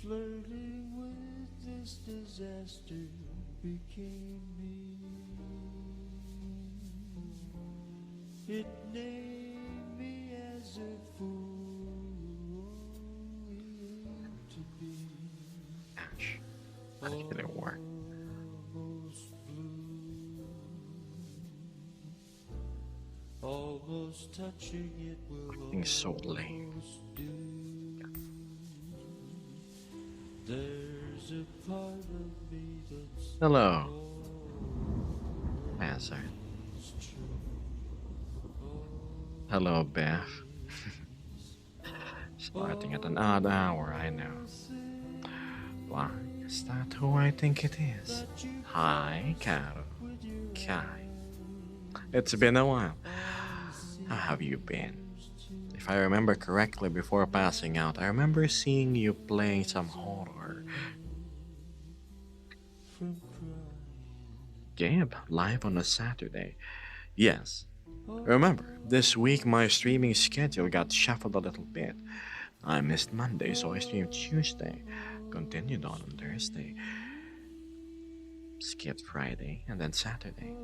Flirting with this disaster became me. It named me as a fool to be. Gosh, that didn't work. Almost blue, almost touching it will Being so lame. almost do. There's a part of me that's Hello, Master. always true. Hello, Beth. Starting at an odd hour, I know. Why, is that who I think it is? Hi, Carol. Kai. It's been a while. How have you been? If I remember correctly, before passing out, I remember seeing you playing some horror game live on a Saturday. Yes. Remember, this week my streaming schedule got shuffled a little bit. I missed Monday, so I streamed Tuesday, continued on Thursday, skipped Friday, and then Saturday.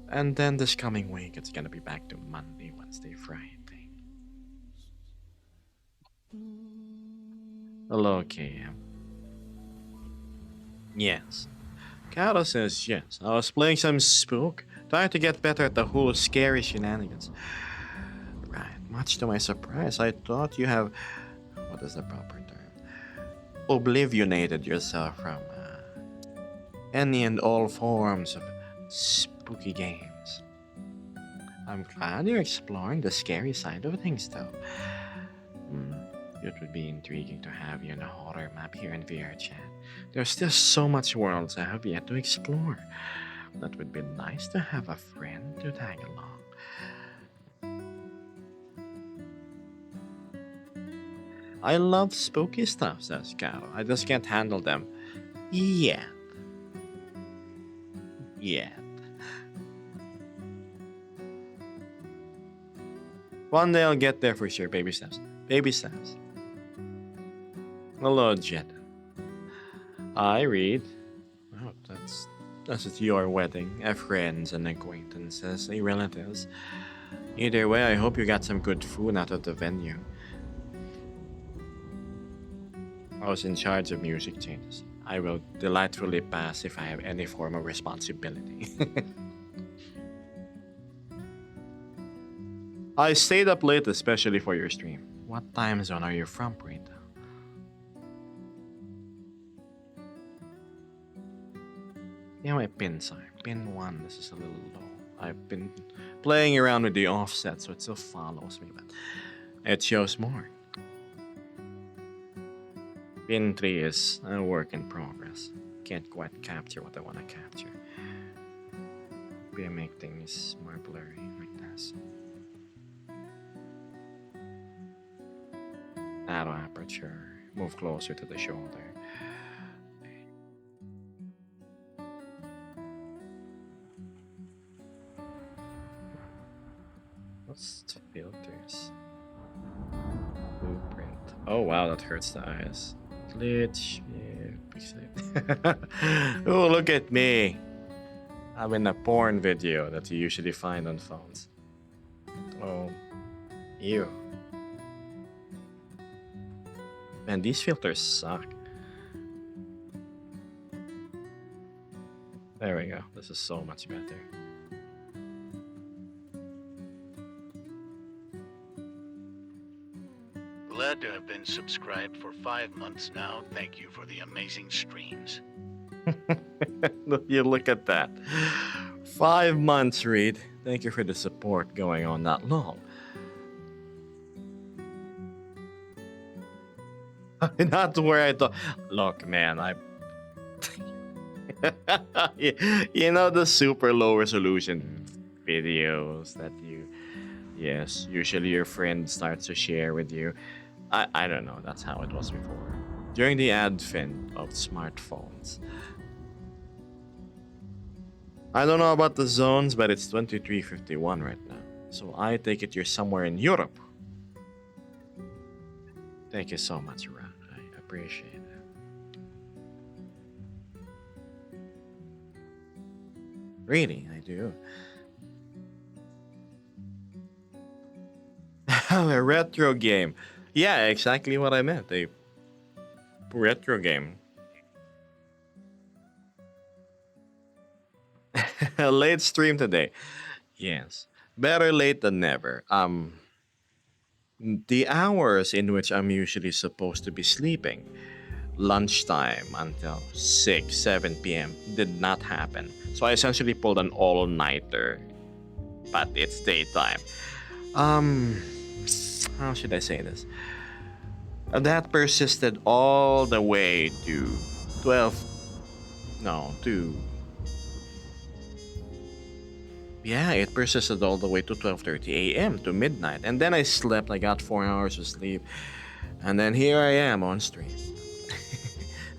And then this coming week, it's gonna be back to Monday, Wednesday, Friday. Hello, KM. Yes. Kata says yes. I was playing some spook, trying to get better at the whole scary shenanigans. Right, much to my surprise, I thought you have. What is the proper term? Oblivionated yourself from any and all forms of spooky games. I'm glad you're exploring the scary side of things, though. It would be intriguing to have you in a horror map here in VR chat. There's still so much worlds I have yet to explore. That would be nice to have a friend to tag along. I love spooky stuff, says Carol. I just can't handle them yet. Yet. One day I'll get there for sure, baby steps. Baby steps. Hello, Jet. I read. Oh, that's your wedding. Friends and acquaintances, relatives. Either way, I hope you got some good food out of the venue. I was in charge of music changes. I will delightfully pass if I have any form of responsibility. I stayed up late especially for your stream. What time zone are you from, Rita? Yeah, my pins are. Pin 1, this is a little low. I've been playing around with the offset so it still follows me, but it shows more. Pin 3 is a work in progress. Can't quite capture what I want to capture. Maybe I make things more blurry like this. Narrow aperture. Move closer to the shoulder. What's filters? Blueprint. Oh wow, that hurts the eyes. Glitch. Yeah, oh, look at me. I'm in a porn video that you usually find on phones. Oh, ew. Man, these filters suck. There we go. This is so much better. Glad to have been subscribed for 5 months now. Thank you for the amazing streams. You look at that. 5 months, Reed. Thank you for the support going on that long. Not where I thought. Look, man, you know the super low resolution videos that yes, usually your friend starts to share with you. I don't know, that's how it was before. During the advent of smartphones. I don't know about the zones, but it's 23:51 right now. So I take it you're somewhere in Europe. Thank you so much, Ron. I appreciate it. Really, I do. A retro game. Yeah, exactly what I meant. A retro game. A late stream today. Yes. Better late than never. The hours in which I'm usually supposed to be sleeping, lunchtime until 6, 7 p.m., did not happen. So I essentially pulled an all nighter, but it's daytime. Um, how should I say this? That persisted all the way to 12. No, to. Yeah, it persisted all the way to 12:30 a.m. to midnight. And then I slept. I got 4 hours of sleep. And then here I am on stream.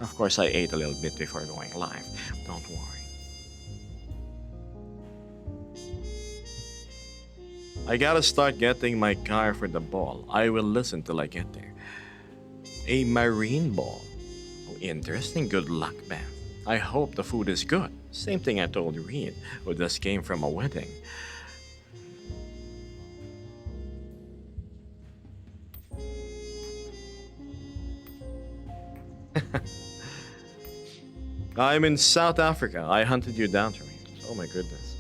Of course, I ate a little bit before going live. Don't worry. I gotta start getting my car for the ball. I will listen till I get there. A marine ball. Oh, interesting. Good luck, Beth. I hope the food is good. Same thing I told Reed, who just came from a wedding. I'm in South Africa. I hunted you down, Reed. Oh my goodness.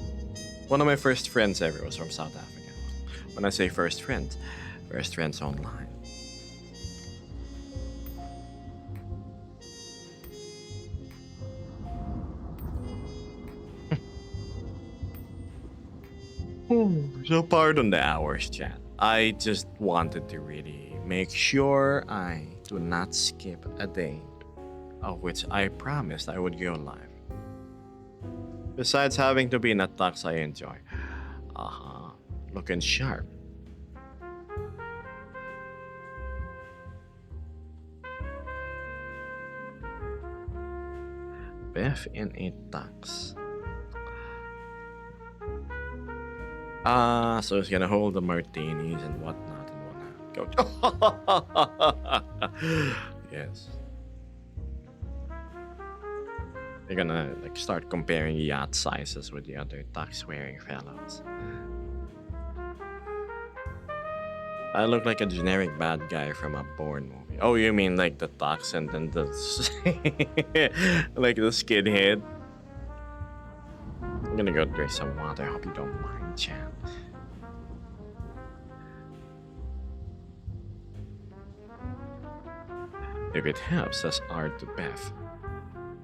One of my first friends ever was from South Africa. When I say first friends online. So pardon the hours, chat. I just wanted to really make sure I do not skip a day of which I promised I would go live. Besides having to be in a tux I enjoy. Looking sharp. Beth in a tux. So he's gonna hold the martinis and whatnot and whatnot. Go. Yes. You're gonna like start comparing yacht sizes with the other tux-wearing fellows. I look like a generic bad guy from a Bourne movie. Oh, you mean like the tux and then the like the skinhead? I'm gonna go drink some water. Hope you don't mind, chat. If it helps, says Art to Beth.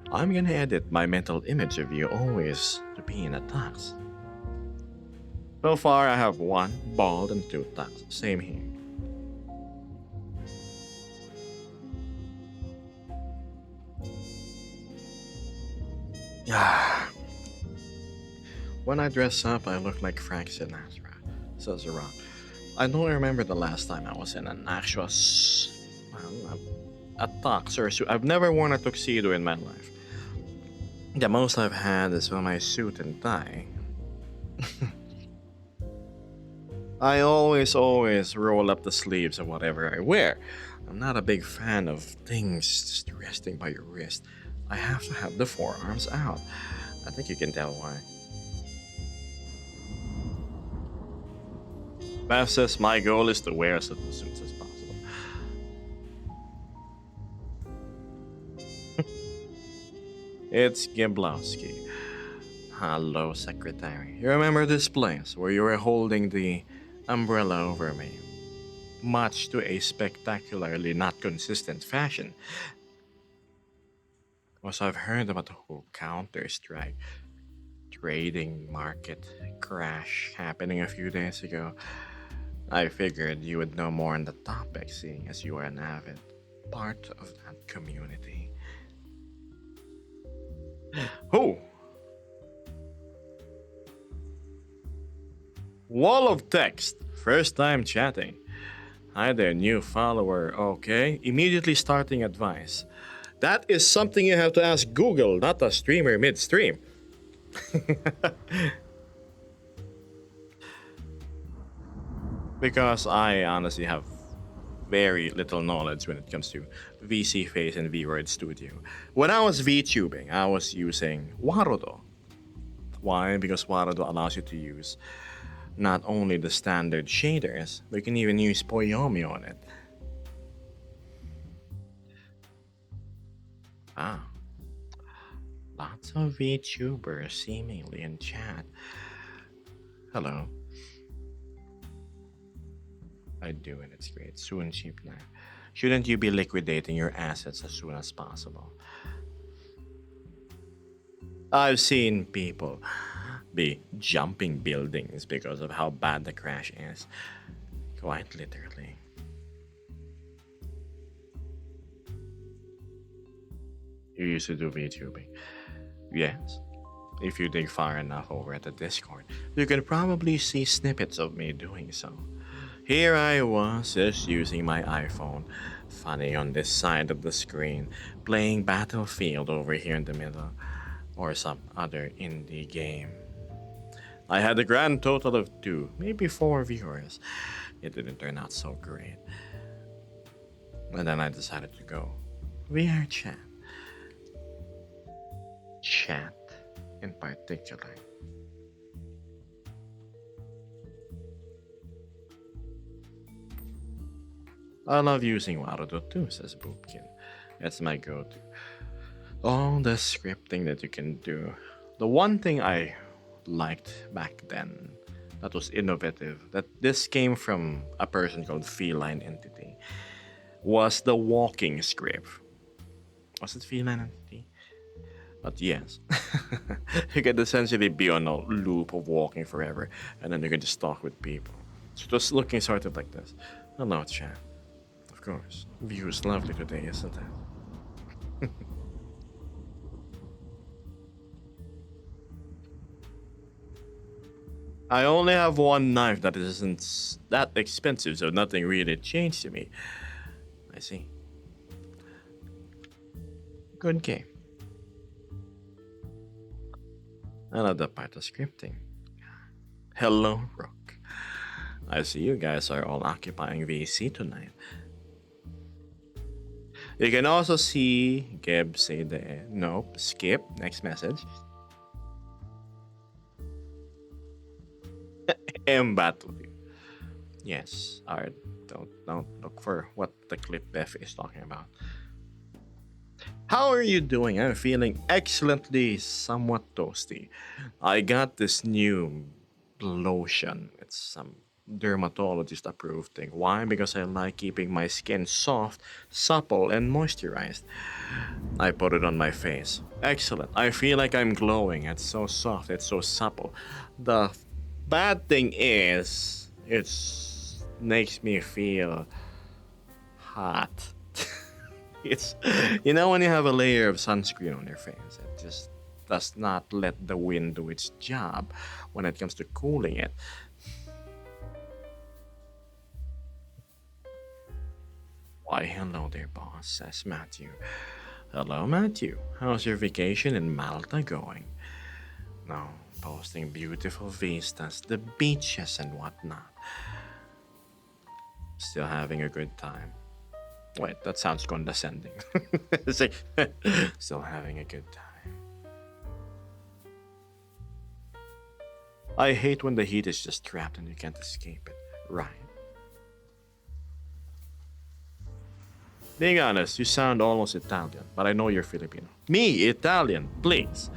I'm gonna edit my mental image of you always to be in a tux. So far, I have one bald and two tux. Same here. When I dress up, I look like Frank Sinatra, says Rock. I don't remember the last time I was in an actual a tux or a suit. I've never worn a tuxedo in my life. The most I've had is for my suit and tie. I always roll up the sleeves of whatever I wear. I'm not a big fan of things just resting by your wrist. I have to have the forearms out. I think you can tell why. Beth says my goal is to wear as little suits as possible. It's Giblowski. Hello, Secretary. You remember this place where you were holding the umbrella over me? Much to a spectacularly not consistent fashion. Also, I've heard about the whole Counter-Strike trading market crash happening a few days ago. I figured you would know more on the topic, seeing as you are an avid part of that community. Who? Wall of text. First time chatting. Hi there, new follower. Okay. Immediately starting advice. That is something you have to ask Google, not a streamer midstream. Because I honestly have very little knowledge when it comes to VC Face and VRoid Studio. When I was VTubing, I was using Warudo. Why? Because Warudo allows you to use not only the standard shaders, but you can even use Poyomi on it. Ah, lots of VTubers seemingly in chat. Hello. I do, and it's great. Soon, cheap now. Shouldn't you be liquidating your assets as soon as possible? I've seen people be jumping buildings because of how bad the crash is. Quite literally. You used to do VTubing. Yes. If you dig far enough over at the Discord, you can probably see snippets of me doing so. Here I was, just using my iPhone, funny on this side of the screen, playing Battlefield over here in the middle, or some other indie game. I had a grand total of 2, maybe 4 viewers. It didn't turn out so great. And then I decided to go VR chat. Chat in particular. I love using Warudo too, says Boopkin. It's my go-to. All the scripting that you can do. The one thing I liked back then that was innovative, that this came from a person called Feline Entity, was the walking script. Was it Feline Entity? But yes, you could essentially be on a loop of walking forever, and then you can just talk with people. So it was looking sort of like this. Hello, chat. Of course, view is lovely today, isn't it? I only have one knife that isn't that expensive, so nothing really changed to me. I see. Good game. I love the part of scripting. Hello, Rook. I see you guys are all occupying VC tonight. You can also see Geb say the nope, skip, next message. M Battlefield. Yes, alright. Don't look for what the clip Beth is talking about. How are you doing? I'm feeling excellently somewhat toasty. I got this new lotion. It's some dermatologist approved thing. Why? Because I like keeping my skin soft, supple, and moisturized. I put it on my face. Excellent. I feel like I'm glowing. It's so soft, it's so supple. The bad thing is, it makes me feel hot. It's, you know, when you have a layer of sunscreen on your face, it just does not let the wind do its job when it comes to cooling it. Why, hello there, boss, says Matthew. Hello, Matthew. How's your vacation in Malta going? No, posting beautiful vistas, the beaches and whatnot. Still having a good time. Wait, that sounds condescending. It's like, still having a good time. I hate when the heat is just trapped and you can't escape it. Right. Being honest, you sound almost Italian, but I know you're Filipino. Me, Italian, please.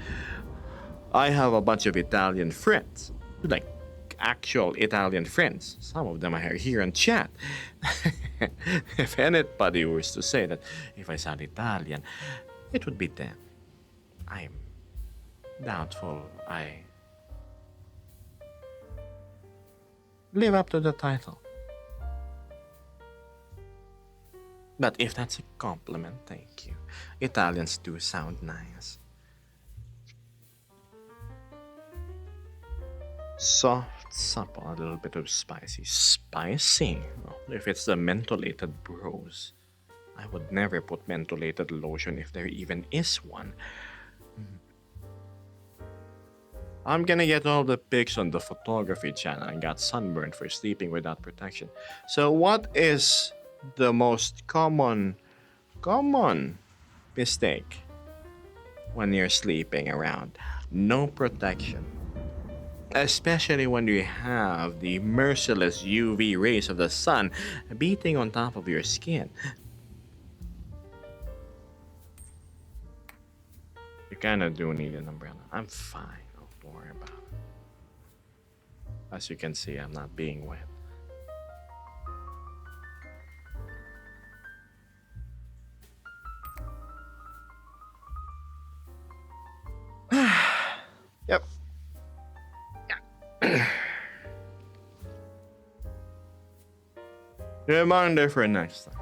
I have a bunch of Italian friends, like actual Italian friends. Some of them are here in chat. If anybody was to say that if I sound Italian, it would be them. I'm doubtful I live up to the title. But if that's a compliment, thank you. Italians do sound nice. Soft, supple, a little bit of spicy. Spicy? Well, if it's the mentholated bros. I would never put mentholated lotion if there even is one. I'm gonna get all the pics on the photography channel and got sunburned for sleeping without protection. So what is the most common mistake when you're sleeping around? No protection. Especially when you have the merciless UV rays of the sun beating on top of your skin. You kinda do need an umbrella. I'm fine, don't worry about it. As you can see, I'm not being wet. Yep. Reminder for next time.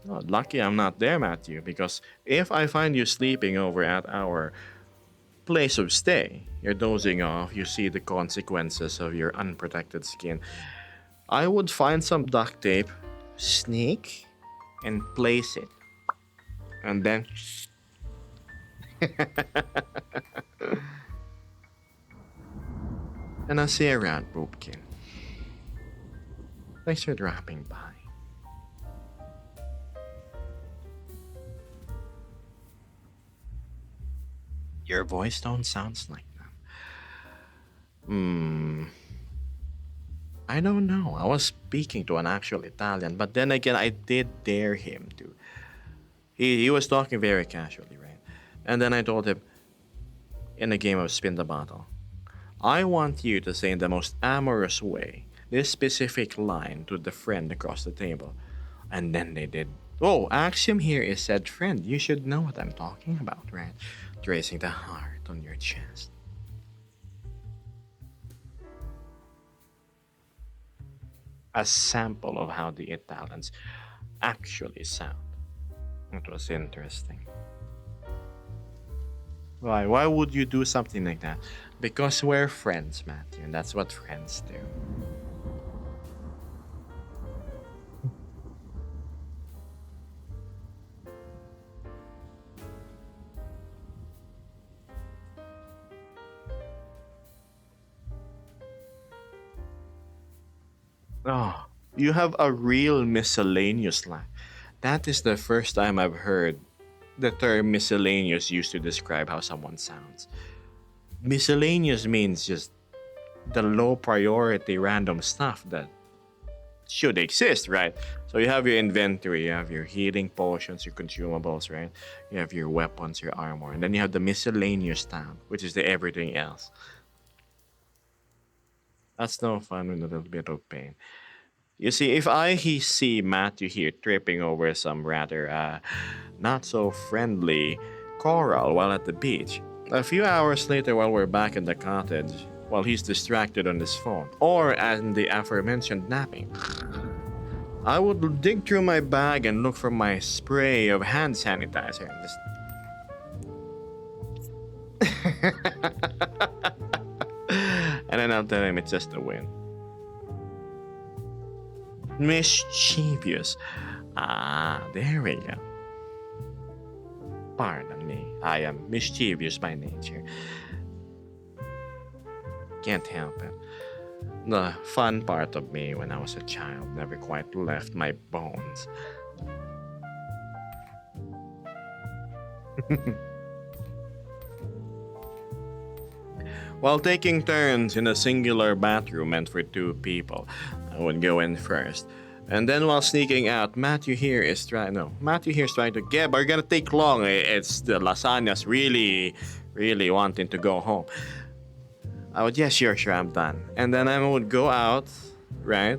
Oh, lucky I'm not there, Matthew, because if I find you sleeping over at our place of stay, you're dozing off, you see the consequences of your unprotected skin, I would find some duct tape, sneak, and place it. And then. And I'll see you around, Boopkin. Thanks for dropping by. Your voice tone sounds like that. I don't know. I was speaking to an actual Italian, but then again, I did dare him to. He was talking very casually, right? And then I told him, in a game of spin the bottle, I want you to say in the most amorous way this specific line to the friend across the table. And then they did. Oh, axiom here is said friend. You should know what I'm talking about, right? Tracing the heart on your chest. A sample of how the Italians actually sound. It was interesting. Why? Why would you do something like that? Because we're friends, Matthew, and that's what friends do. Oh, you have a real miscellaneous line. That is the first time I've heard the term miscellaneous used to describe how someone sounds. Miscellaneous means just the low priority random stuff that should exist, right? So you have your inventory, you have your healing potions, your consumables, right? You have your weapons, your armor, and then you have the miscellaneous tab, which is the everything else. That's no fun with a little bit of pain. You see, if he see Matthew here tripping over some rather not so friendly coral while at the beach, a few hours later while we're back in the cottage, while he's distracted on his phone, or in the aforementioned napping, I would dig through my bag and look for my spray of hand sanitizer and just. And then I'll tell him it's just a win. Mischievous. Ah, there we go. Pardon me, I am mischievous by nature. Can't help it. The fun part of me when I was a child never quite left my bones. While taking turns in a singular bathroom meant for two people, I would go in first. And then while sneaking out, Matthew here is trying to Geb, are you gonna take long? It's the lasagna's really wanting to go home. I would, yeah, sure, I'm done. And then I would go out, right?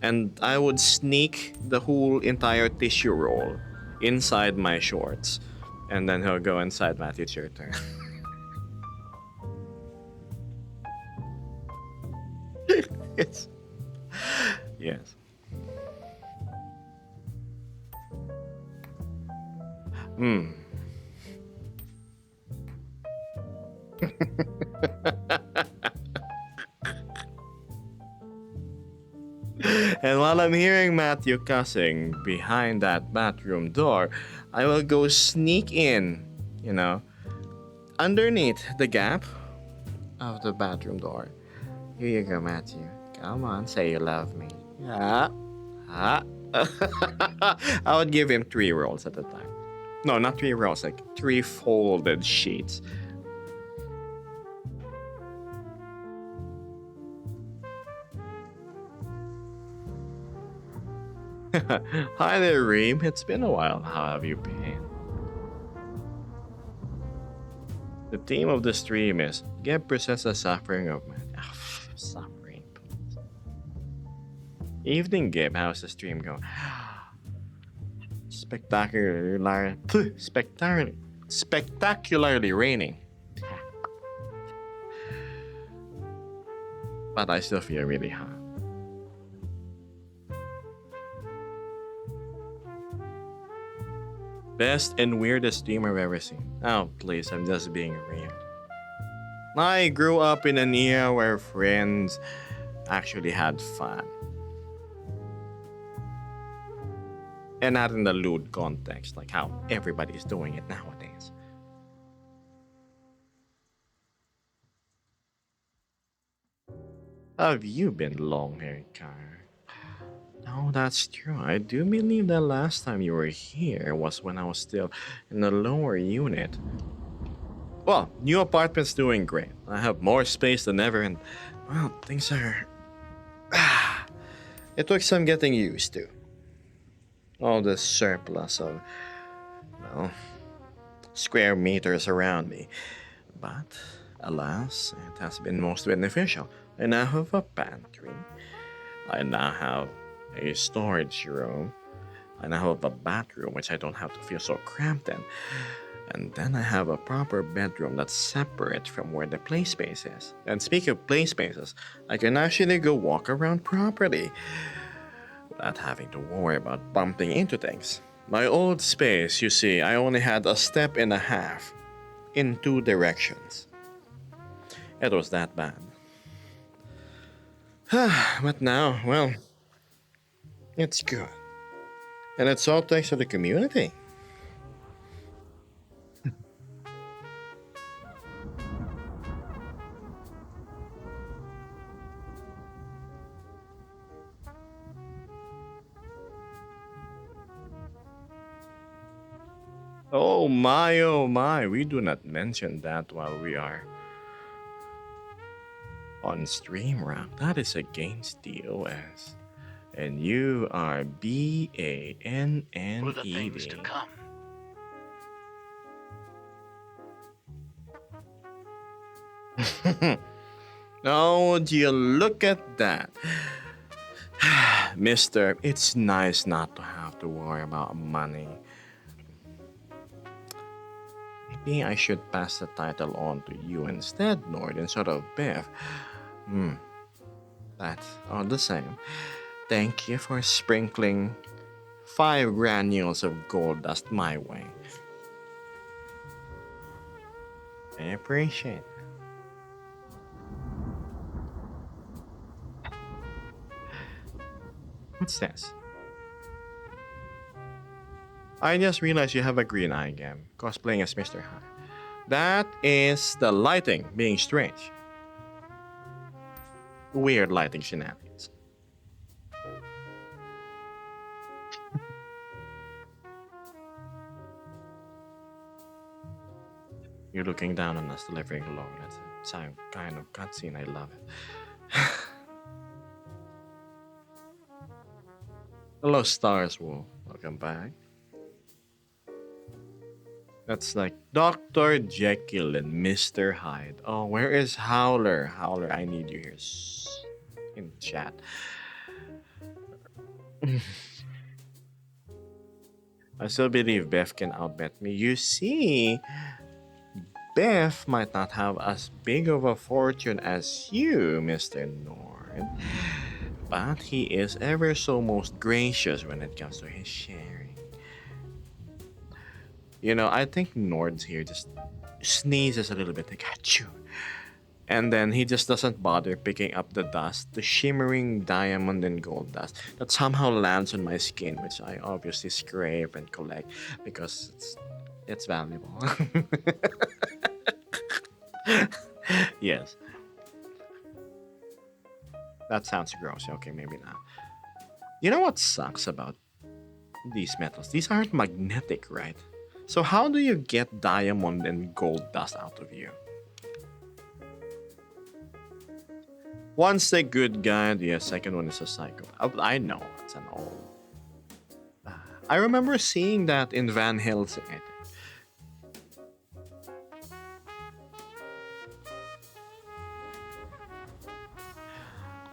And I would sneak the whole entire tissue roll inside my shorts. And then he'll go inside. Matthew, it's your turn. Yes. Yes. And while I'm hearing Matthew cussing behind that bathroom door, I will go sneak in, underneath the gap of the bathroom door. Here you go, Matthew. Come on, say you love me. Yeah. I would give him 3 rolls at a time. No, not 3 rolls, like 3 folded sheets. Hi there, Reem. It's been a while. How have you been? The theme of the stream is Get Process the Suffering of Man. Suffering. Evening, Gib. How's the stream going? Spectacularly raining. But I still feel really hot. Best and weirdest stream I've ever seen. Oh, please, I'm just being real. I grew up in an era where friends actually had fun. And not in the lewd context, like how everybody's doing it nowadays. How have you been, long-haired Kyle? No, that's true. I do believe the last time you were here was when I was still in the lower unit. Well, new apartment's doing great. I have more space than ever and, well, things are... It took some getting used to. All the surplus of, well, square meters around me. But, alas, it has been most beneficial. I now have a pantry. I now have a storage room. I now have a bathroom, which I don't have to feel so cramped in. And then I have a proper bedroom that's separate from where the play space is. And speaking of play spaces, I can actually go walk around properly without having to worry about bumping into things. My old space, you see, I only had a step and a half in two directions. It was that bad. But now, well, it's good. And it's all thanks to the community. Oh my, we do not mention that while we are on stream rock. That is against the OS. And you are BANNED. For the things to come. Oh, would you look at that? Mister, it's nice not to have to worry about money. Maybe I should pass the title on to you instead, Nord, instead of Bev. That's all the same. Thank you for sprinkling 5 granules of gold dust my way. I appreciate it. What's this? I just realized you have a green eye game, cosplaying as Mr. High. That is the lighting being strange. Weird lighting shenanigans. You're looking down on us delivering alone. That's a kind of cutscene. I love it. Hello, Stars Wolf. Welcome back. That's like Dr. Jekyll and Mr. Hyde. Oh, where is Howler? Howler, I need you here in chat. I still believe Beth can outbet me. You see, Beth might not have as big of a fortune as you, Mr. Nord, but he is ever so most gracious when it comes to his sharing. You know, I think Nord's here just sneezes a little bit like achoo. And then he just doesn't bother picking up the dust, the shimmering diamond and gold dust that somehow lands on my skin, which I obviously scrape and collect because it's valuable. Yes. That sounds gross. Okay, maybe not. You know what sucks about these metals? These aren't magnetic, right? So how do you get diamond and gold dust out of you? One's a good guy, the second one is a psycho. I know, it's an old I remember seeing that in Van Helsing, I think.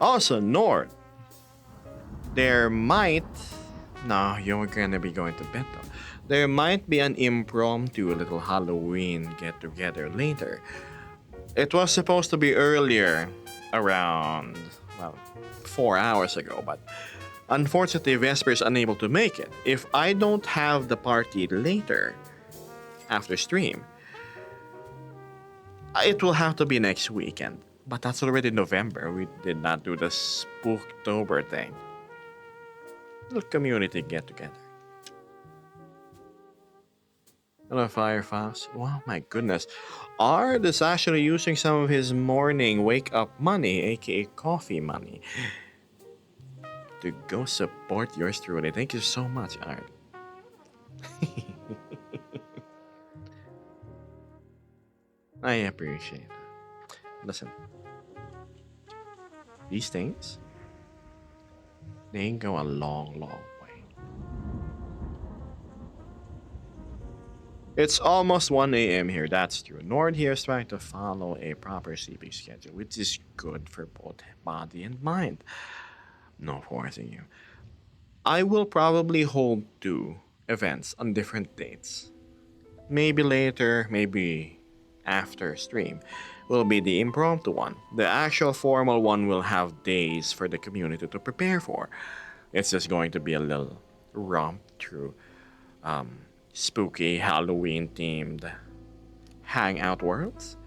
Also, Nord, there might. No, you're gonna be going to bed though. There might be an impromptu little Halloween get together later. It was supposed to be earlier, around, well, 4 hours ago, but unfortunately, Vesper is unable to make it. If I don't have the party later, after stream, it will have to be next weekend. But that's already November. We did not do the Spooktober thing. Little community get together. Hello, Firefox. Wow, my goodness. Ard is actually using some of his morning wake up money, aka coffee money, to go support yours truly. Thank you so much, Ard. I appreciate that. Listen, these things, they go a long, long way. It's almost 1 a.m. here, that's true. Nord here is trying to follow a proper sleeping schedule, which is good for both body and mind. No forcing you. I will probably hold 2 events on different dates. Maybe later, maybe after stream will be the impromptu one. The actual formal one will have days for the community to prepare for. It's just going to be a little romp through spooky Halloween themed hangout worlds.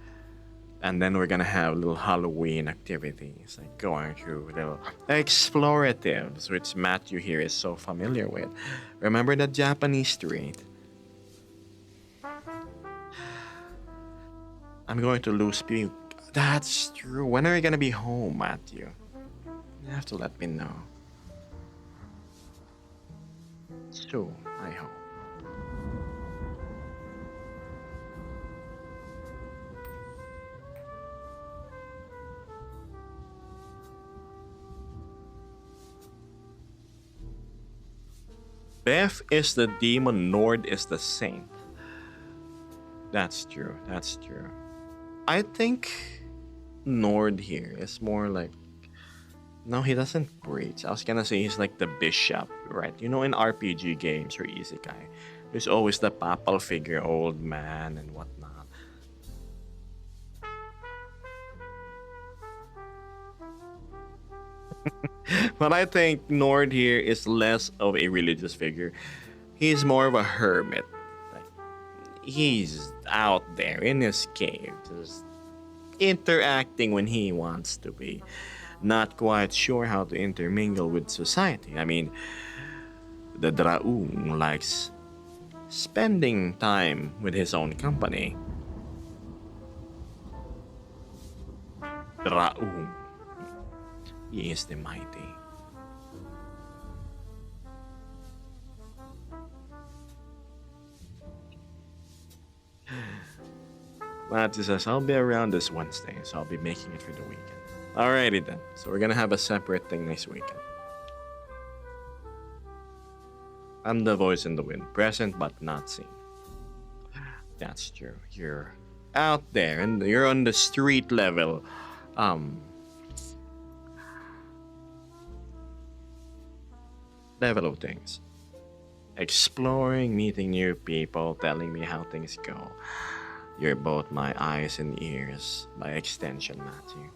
And then we're gonna have little Halloween activities, like going through little exploratives, which Matthew here is so familiar with. Remember the Japanese street? I'm going to lose puke. That's true. When are you gonna be home, Matthew? You have to let me know. Soon, I hope. Beth is the demon, Nord is the saint. That's true. That's true. I think Nord here is more like. No, he doesn't preach. I was gonna say he's like the bishop, right? You know, in RPG games or Isekai, there's always the papal figure, old man, and whatnot. But I think Nord here is less of a religious figure. He's more of a hermit. Like, he's out there in his cave, just interacting when he wants to be. Not quite sure how to intermingle with society. I mean, the Draung likes spending time with his own company. Draung. He is the mighty. Matthew says, I'll be around this Wednesday, so I'll be making it for the weekend. Alrighty then. So we're gonna have a separate thing next weekend. I'm the voice in the wind, present but not seen. That's true. You're out there and you're on the street level. Level of things. Exploring, meeting new people, telling me how things go. You're both my eyes and ears, by extension, Matthew.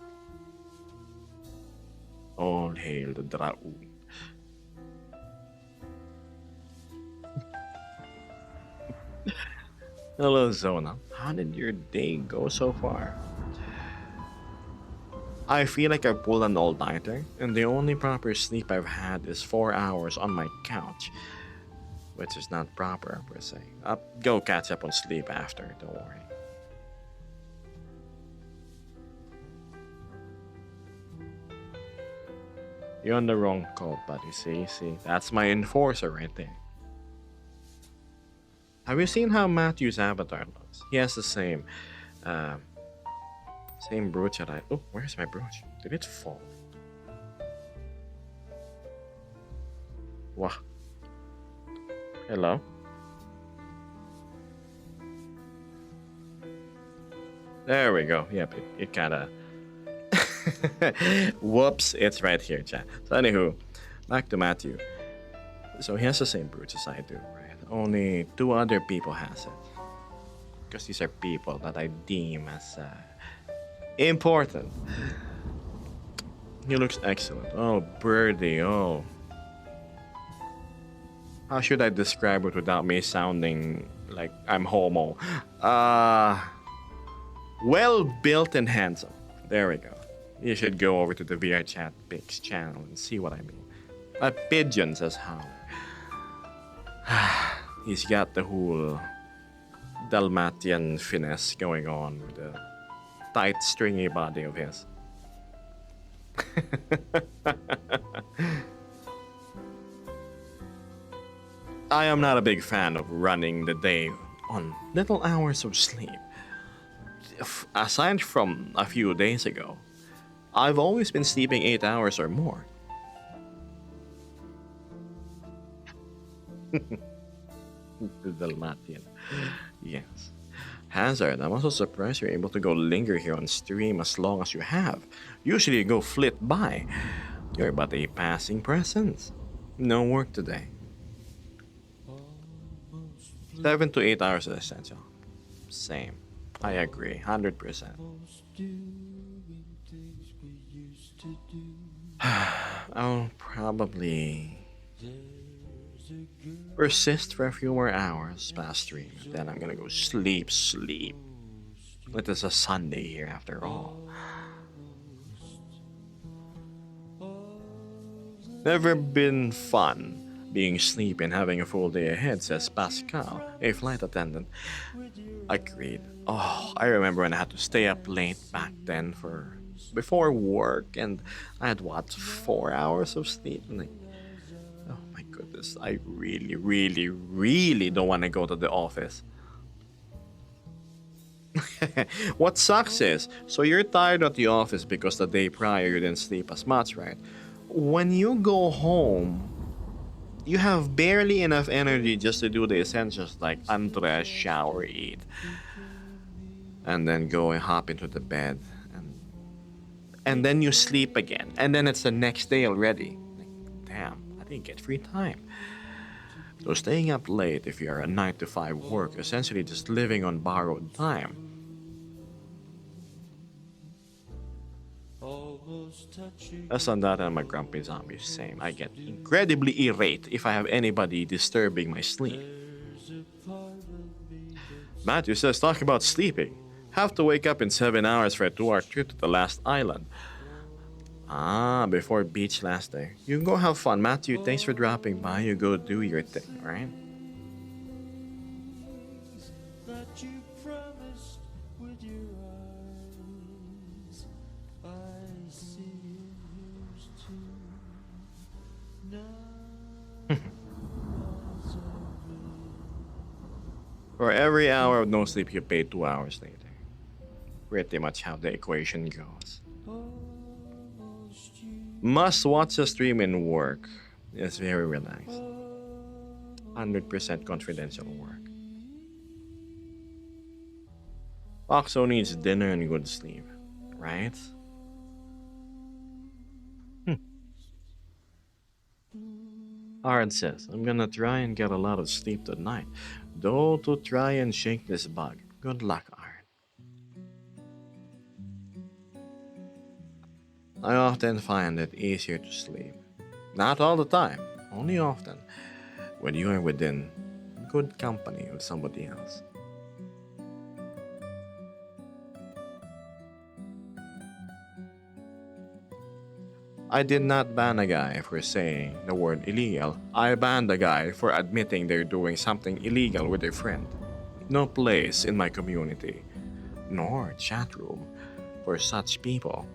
All hail the Draung. Hello, Zona. How did your day go so far? I feel like I pulled an all-nighter, and the only proper sleep I've had is 4 hours on my couch, which is not proper per se. I'll go catch up on sleep after, don't worry. You're on the wrong cult, buddy. See, that's my enforcer right there. Have you seen how Matthew's avatar looks? He has the same brooch that I. Oh, where's my brooch? Did it fall? Wow. Hello? There we go. Yep, it kind of. Whoops, it's right here, chat. So, anywho, back to Matthew. So, he has the same brutes as I do, right? Only two other people has it. Because these are people that I deem as important. He looks excellent. Oh, Birdie, oh. How should I describe it without me sounding like I'm homo? Well built and handsome. There we go. You should go over to the VR Chat Pics channel and see what I mean. A pigeon says how. He's got the whole Dalmatian finesse going on with the tight, stringy body of his. I am not a big fan of running the day on little hours of sleep. Aside from a few days ago, I've always been sleeping 8 hours or more. The Dalmatian. Yes. Hazard, I'm also surprised you're able to go linger here on stream as long as you have. Usually you go flit by. You're but a passing presence. No work today. 7 to 8 hours is essential. Same. I agree, 100%. I'll probably persist for a few more hours past stream, and then I'm gonna go sleep. It is a Sunday here after all. Never been fun being sleepy and having a full day ahead, says Pascal, a flight attendant. Agreed. Oh, I remember when I had to stay up late back then before work, and I had 4 hours of sleep. And oh my goodness, I really don't want to go to the office. What sucks is, so you're tired at the office because the day prior you didn't sleep as much, right? When you go home, you have barely enough energy just to do the essentials like undress, shower, eat, and then go and hop into the bed, and then you sleep again, and then it's the next day already. Like, damn, I didn't get free time. So staying up late if you are a 9 to 5 work, essentially just living on borrowed time. As on that, I'm a grumpy zombie. Same. I get incredibly irate if I have anybody disturbing my sleep. Matthew says, talk about sleeping. Have to wake up in 7 hours for a 2-hour trip to the last island. Before beach last day. You can go have fun. Matthew, thanks for dropping by. You go do your thing, right? For every hour of no sleep, you pay 2 hours later. Pretty much how the equation goes. Must watch the stream and work. It's very relaxed. 100% confidential work. Oxo needs dinner and good sleep, right? Aaron says, I'm gonna try and get a lot of sleep tonight, though, to try and shake this bug. Good luck, Aaron. I often find it easier to sleep. Not all the time, only often, when you are within good company with somebody else. I did not ban a guy for saying the word illegal. I banned a guy for admitting they're doing something illegal with their friend. No place in my community, nor chat room, for such people.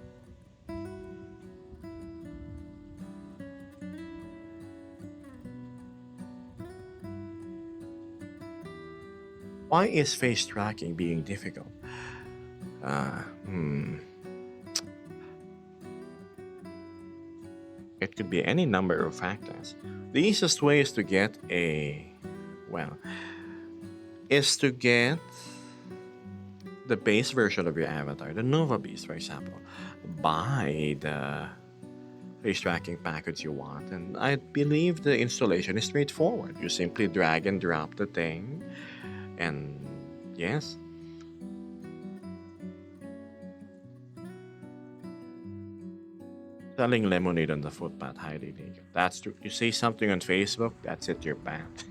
Why is face tracking being difficult? It could be any number of factors. The easiest way is to get a well, is to get the base version of your avatar, the Nova Beast, for example. Buy the face tracking package you want, and I believe the installation is straightforward. You simply drag and drop the thing, and yes. Selling lemonade on the footpath, highly legal. That's true. You say something on Facebook, that's it, you're banned.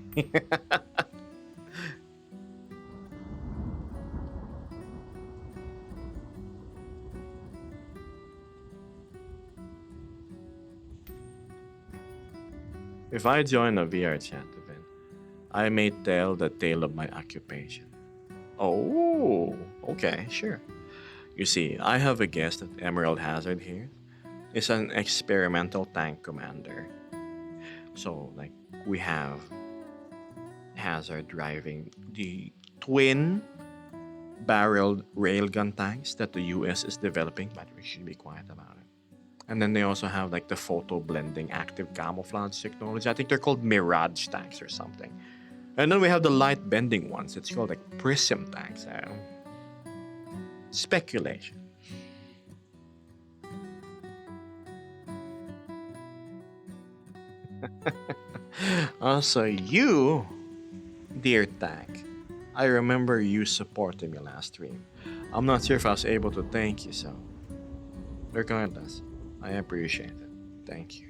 If I join a VR chat event, I may tell the tale of my occupation. Oh, okay, sure. You see, I have a guest at Emerald Hazard here. Is an experimental tank commander. So, like, we have Hazard driving the twin barreled railgun tanks that the US is developing, but we should be quiet about it. And then they also have like the photo blending active camouflage technology. I think they're called Mirage tanks or something. And then we have the light bending ones. It's called like Prism tanks. Speculation. Also, you, dear tank, I remember you supporting me last stream. I'm not sure if I was able to thank you, so regardless, I appreciate it. Thank you.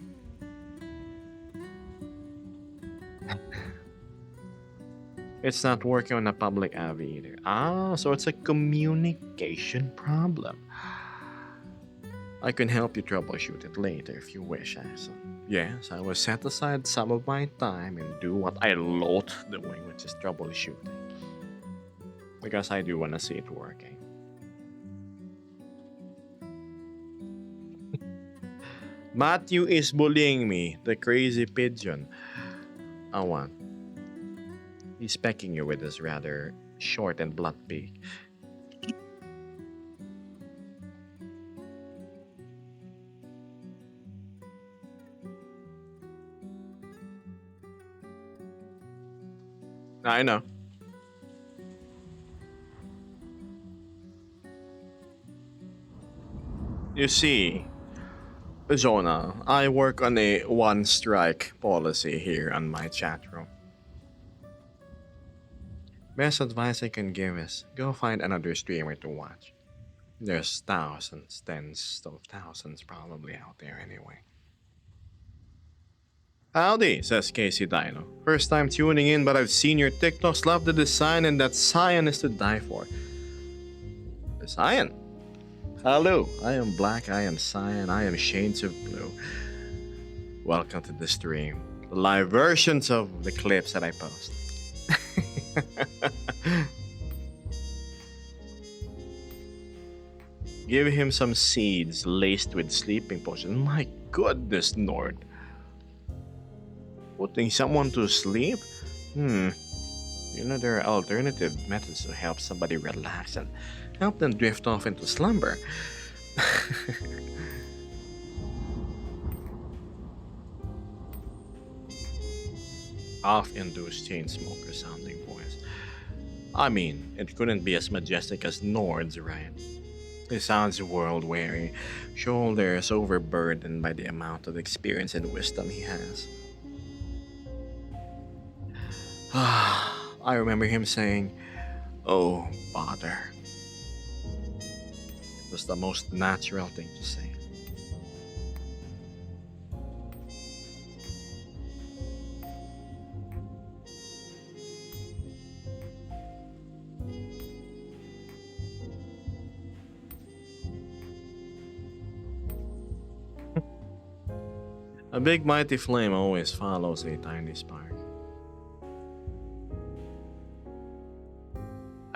It's not working on a public AV either. Ah, so it's a communication problem. I can help you troubleshoot it later if you wish, Axel. Yes, I will set aside some of my time and do what I loathe doing, which is troubleshooting. Because I do want to see it working. Matthew is bullying me, the crazy pigeon. Oh, what? He's pecking you with his rather short and blunt beak. I know. You see, Jonah, I work on a one strike policy here on my chat room. Best advice I can give is go find another streamer to watch. There's thousands, tens of thousands probably out there anyway. Howdy, says Casey Dino. First time tuning in, but I've seen your TikToks. Love the design, and that cyan is to die for. The cyan? Hello, I am black, I am cyan, I am shades of blue. Welcome to the stream. The live versions of the clips that I post. Give him some seeds laced with sleeping potion. My goodness, Nord. Putting someone to sleep? You know, there are alternative methods to help somebody relax and help them drift off into slumber. Off-induced chain smoker sounding voice. I mean, it couldn't be as majestic as Nord's, right? He sounds world-weary, shoulders overburdened by the amount of experience and wisdom he has. I remember him saying, "Oh, bother." It was the most natural thing to say. A big mighty flame always follows a tiny spark.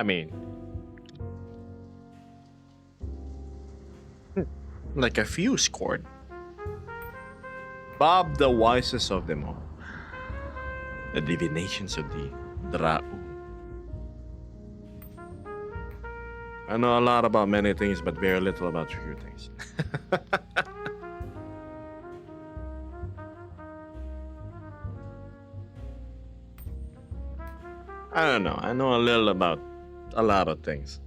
I mean, like a fuse cord. Bob, the wisest of them all. The divinations of the Dra'u. I know a lot about many things, but very little about few things. I don't know. I know a little about a lot of things.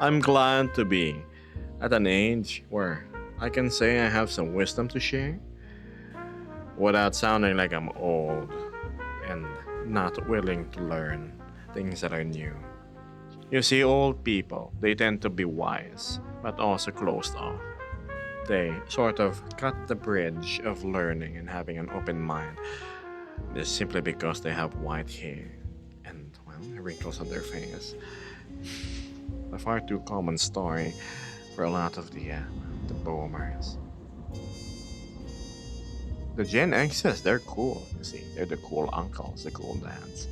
I'm glad to be at an age where I can say I have some wisdom to share without sounding like I'm old and not willing to learn things that are new. You see, old people, they tend to be wise, but also closed off. They sort of cut the bridge of learning and having an open mind just simply because they have white hair and, well, wrinkles on their face. A far too common story for a lot of the boomers. The Gen X's, they're cool, you see. They're the cool uncles, the cool dads.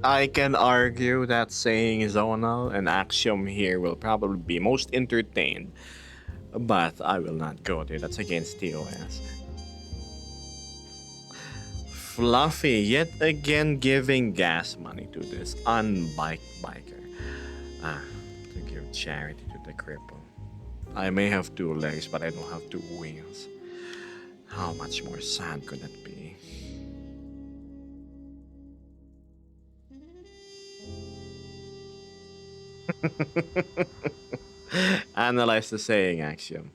I can argue that saying zonal and axiom here will probably be most entertained, but I will not go there. That's against TOS. Fluffy yet again giving gas money to this unbiked biker. Ah, to give charity to the cripple. I may have two legs, but I don't have two wheels. How much more sad could it be? Analyze the saying axiom.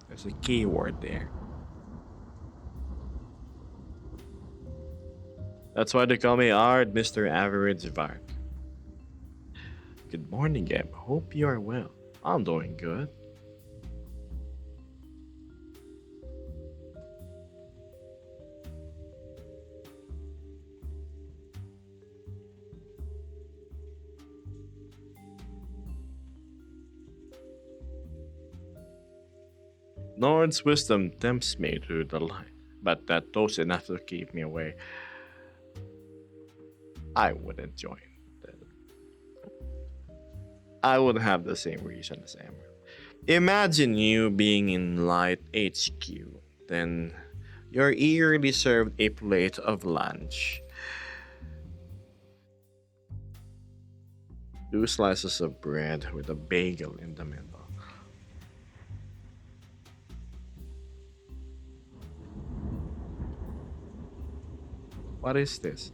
There's a keyword there. That's why they call me Art, Mr. Average Vart. Good morning, Gab. Hope you are well. I'm doing good. Nord's wisdom tempts me to the light, but that toast enough to keep me away. I wouldn't join. I would have the same reason as Emerald. Imagine you being in Light HQ, then you're eagerly served a plate of lunch. Two slices of bread with a bagel in the middle. What is this?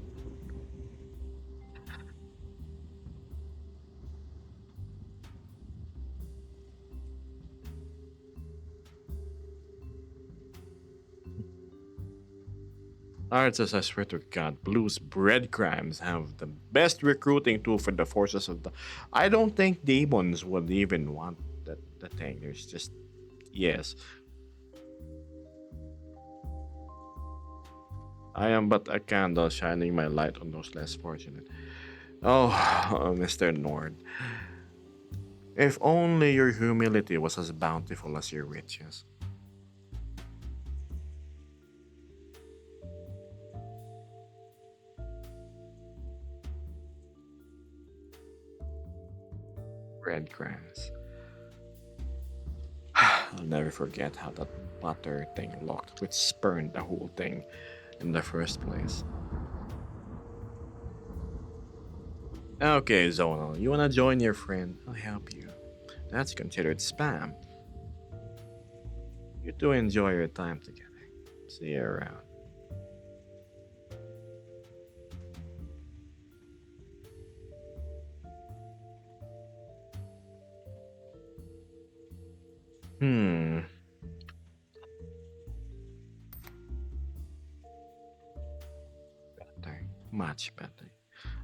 Art says, I swear to God, Blue's breadcrumbs have the best recruiting tool for the forces of the. I don't think demons would even want the thing. There's just. Yes. I am but a candle shining my light on those less fortunate. Oh, Mr. Nord. If only your humility was as bountiful as your riches. Breadcrumbs. I'll never forget how that butter thing looked, which spurned the whole thing in the first place. Okay, Zonal, you wanna join your friend? I'll help you. That's considered spam. You two enjoy your time together. See you around. Hmm. Better. Much better.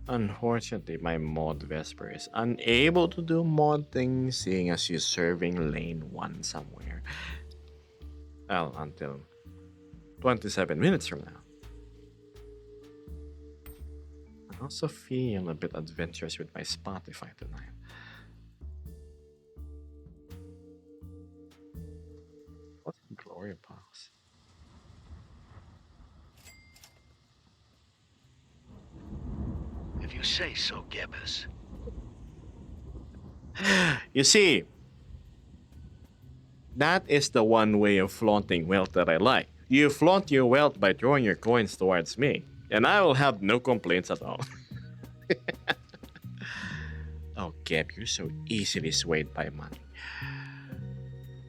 Unfortunately, my mod Vesper is unable to do mod things, seeing as she's serving lane 1 somewhere. Well, until 27 minutes from now. I also feel a bit adventurous with my Spotify tonight. What's the glory box? If you say so, Gebbis. You see, That is the one way of flaunting wealth that I like. You flaunt your wealth by throwing your coins towards me, and I will have no complaints at all. Oh, Gab, you're so easily swayed by money.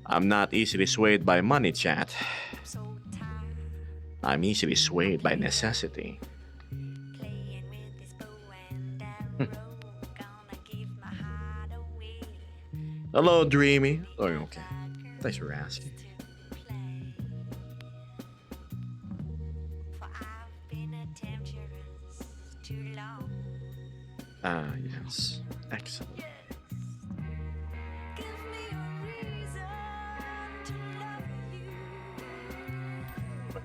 I'm not easily swayed by money, chat. I'm easily swayed by necessity. Hello, Dreamy. Oh, okay. Thanks for asking. Ah, yes. Excellent.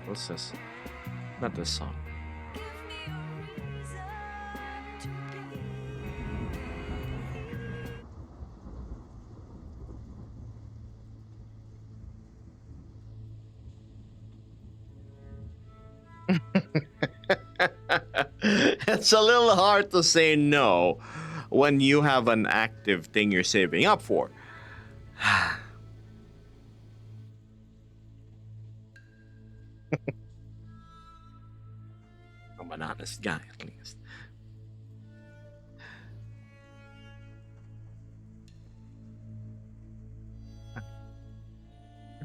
What's this? Not this song. It's a little hard to say no when you have an active thing you're saving up for. I'm an honest guy, at least.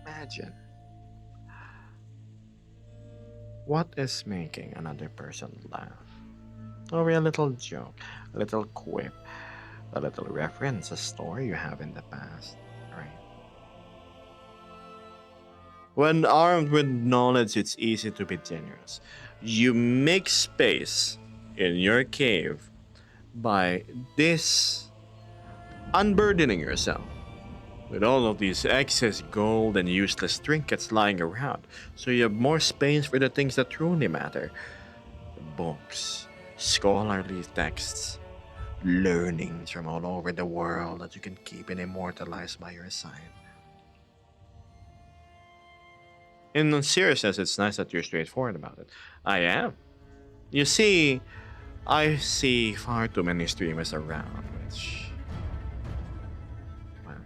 Imagine. What is making another person laugh? Or a little joke, a little quip, a little reference, a story you have in the past, right? When armed with knowledge, it's easy to be generous. You make space in your cave by this unburdening yourself with all of these excess gold and useless trinkets lying around, so you have more space for the things that truly matter: books, scholarly texts, learnings from all over the world that you can keep and immortalize by your side. In seriousness, it's nice that you're straightforward about it. I am. You see, I see far too many streamers around, which, well,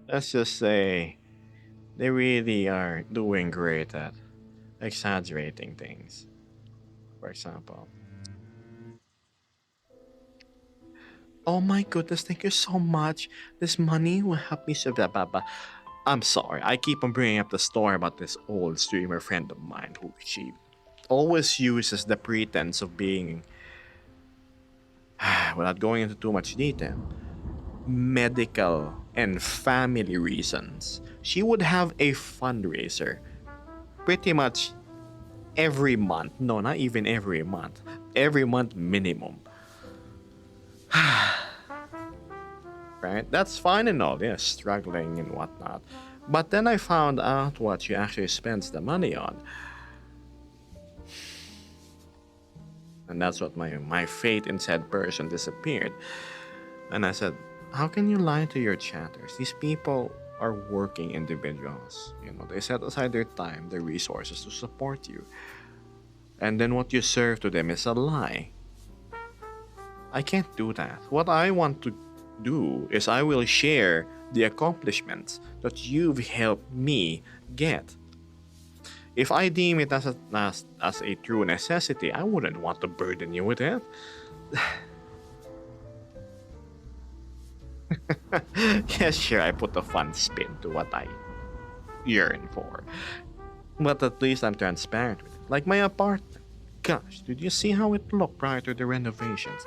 let's just say they really are doing great at exaggerating things. For example, oh my goodness, thank you so much. This money will help me survive. I'm sorry, I keep on bringing up the story about this old streamer friend of mine who she always uses the pretense of being, without going into too much detail, medical and family reasons. She would have a fundraiser pretty much every month. No, not even every month. Every month minimum. Right? That's fine and all, yes, struggling and whatnot. But then I found out what she actually spends the money on. And that's what my faith in said person disappeared. And I said, how can you lie to your chatters? These people are working individuals. You know, they set aside their time, their resources to support you. And then what you serve to them is a lie. I can't do that. What I want to do is I will share the accomplishments that you've helped me get. If I deem it as a true necessity, I wouldn't want to burden you with it. Yes, sure, I put a fun spin to what I yearn for. But at least I'm transparent with it. Like my apartment. Gosh, did you see how it looked prior to the renovations?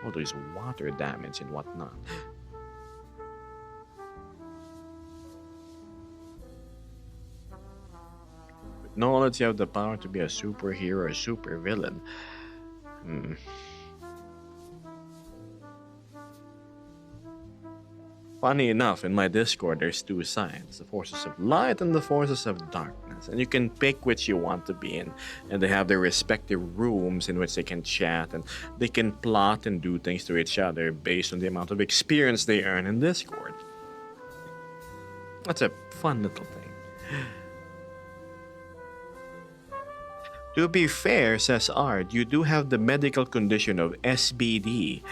All those water damage and whatnot. With knowledge, you have the power to be a superhero or a supervillain. Funny enough, in my Discord, there's two sides: the forces of light and the forces of darkness. And you can pick which you want to be in. And they have their respective rooms in which they can chat and they can plot and do things to each other based on the amount of experience they earn in Discord. That's a fun little thing. To be fair, says Art, you do have the medical condition of SBD.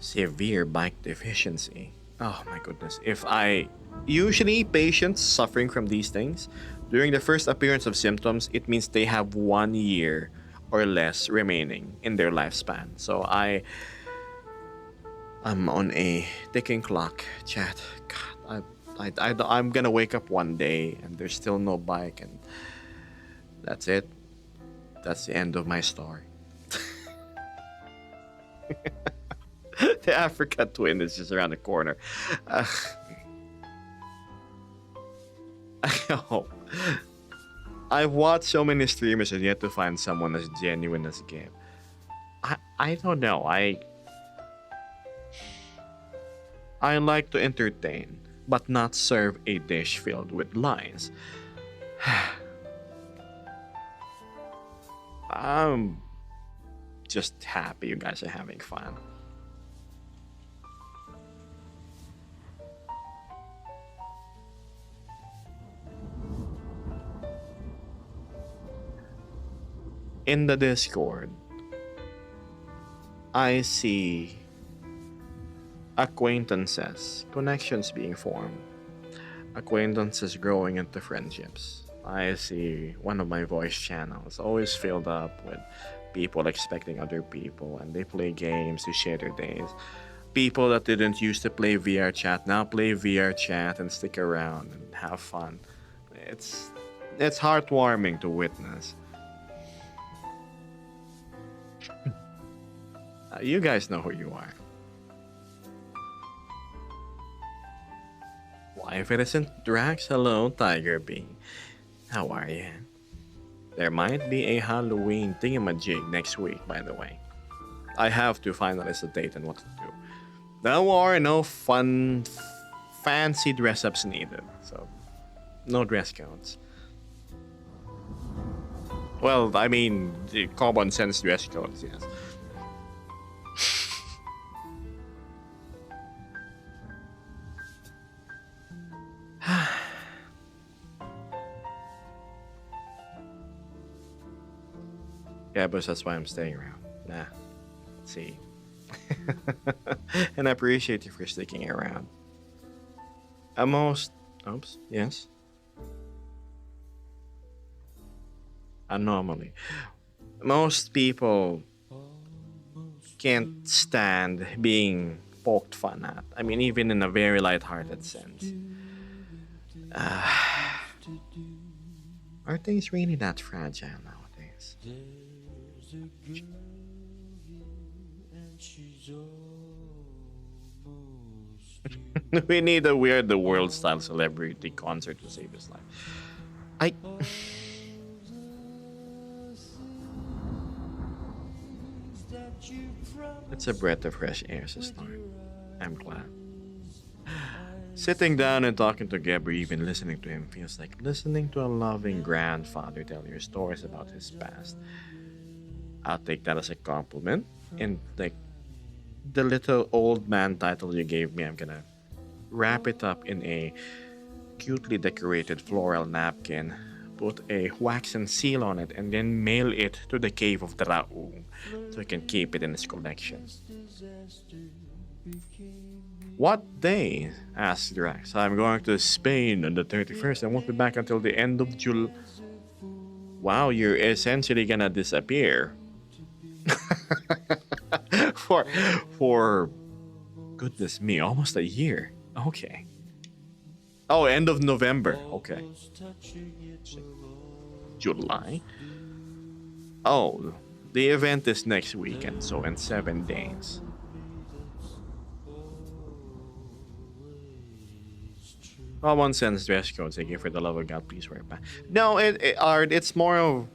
Severe bike deficiency. Oh my goodness. If I. Usually, patients suffering from these things, during the first appearance of symptoms, it means they have 1 year or less remaining in their lifespan. So I'm on a ticking clock, chat. God, I'm gonna wake up one day and there's still no bike, and that's it. That's the end of my story. The Africa twin is just around the corner. I hope. I've watched so many streamers and yet to find someone as genuine as Gabe. I don't know. I like to entertain, but not serve a dish filled with lies. I'm just happy you guys are having fun. In the Discord, I see acquaintances, connections being formed, acquaintances growing into friendships. I see one of my voice channels always filled up with people expecting other people, and they play games to share their days. People that didn't used to play VR chat now play VR chat and stick around and have fun. It's heartwarming to witness. You guys know who you are. Why, if it isn't Drax, hello, Tiger B. How are you? There might be a Halloween thingamajig next week, by the way. I have to finalize the date and what to do. There are no fun, fancy dress-ups needed, so no dress codes. Well, I mean, the common sense dress codes, yes. Yeah, but that's why I'm staying around. Nah, see. And I appreciate you for sticking around. Oops, yes. Anomaly. Most people can't stand being poked fun at. I mean, even in a very light-hearted sense. Are things really that fragile nowadays? There's a girl here and she's almost We need a Weird the World style celebrity concert to save his life. I. It's a breath of fresh air, sister. I'm glad. Sitting down and talking to Gab or even listening to him feels like listening to a loving grandfather tell your stories about his past. I'll take that as a compliment. And like the little old man title you gave me, I'm gonna wrap it up in a cutely decorated floral napkin, put a wax and seal on it, and then mail it to the cave of Draung so he can keep it in his collection. What day? Asked Drax. I'm going to Spain on the 31st and won't be back until the end of July. Wow, you're essentially gonna disappear. for goodness me, almost a year. Okay. Oh, end of November. Okay. July. Oh, the event is next weekend, so in 7 days. Common sense dress code. Thank you for the love of God. Please wear it back. No, it's more of.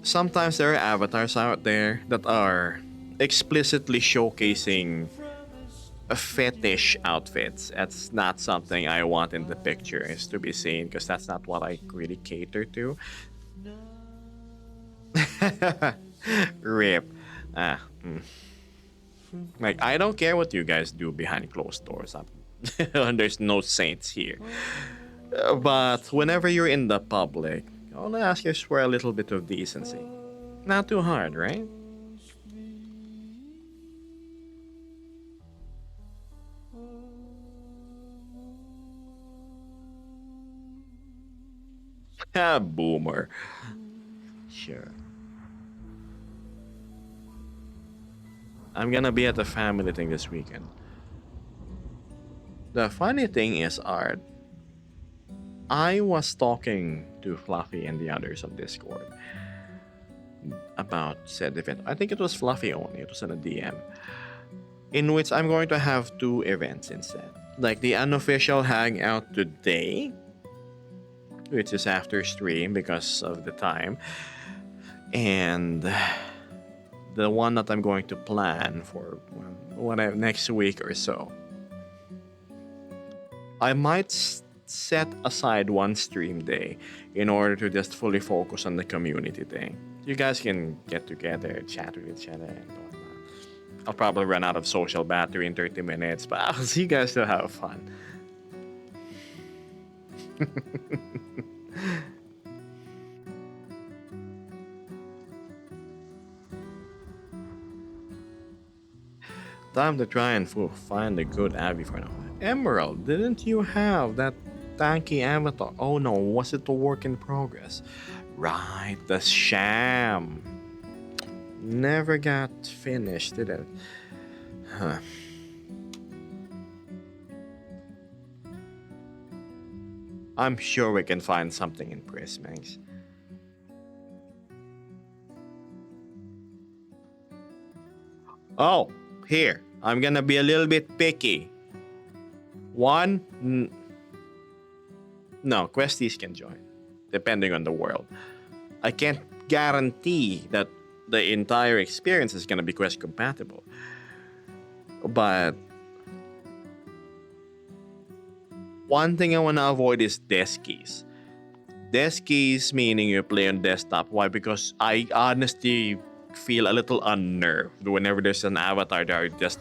Sometimes there are avatars out there that are explicitly showcasing fetish outfits. That's not something I want in the picture is to be seen because that's not what I really cater to. Rip. Like, I don't care what you guys do behind closed doors. There's no saints here. But whenever you're in the public, all I ask is for a little bit of decency. Not too hard, right? Ah, boomer. Sure. I'm gonna be at the family thing this weekend. The funny thing is, Art, I was talking to Fluffy and the others on Discord about said event. I think it was Fluffy only, it was in a DM, in which I'm going to have two events instead. Like the unofficial hangout today, which is after stream because of the time, and the one that I'm going to plan for next week or so. I might set aside one stream day in order to just fully focus on the community thing. You guys can get together, chat with each other, and whatnot. I'll probably run out of social battery in 30 minutes, but I'll see you guys still have fun. Time to try and find a good Abby for now. Emerald, didn't you have that tanky avatar? Oh no, was it a work in progress? Right, the sham. Never got finished, did it? Huh. I'm sure we can find something in Prismax. Oh, here. I'm gonna be a little bit picky. One, no, questies can join, depending on the world. I can't guarantee that the entire experience is gonna be quest compatible, but one thing I wanna avoid is desk keys. Desk keys meaning you play on desktop. Why? Because I honestly feel a little unnerved whenever there's an avatar there just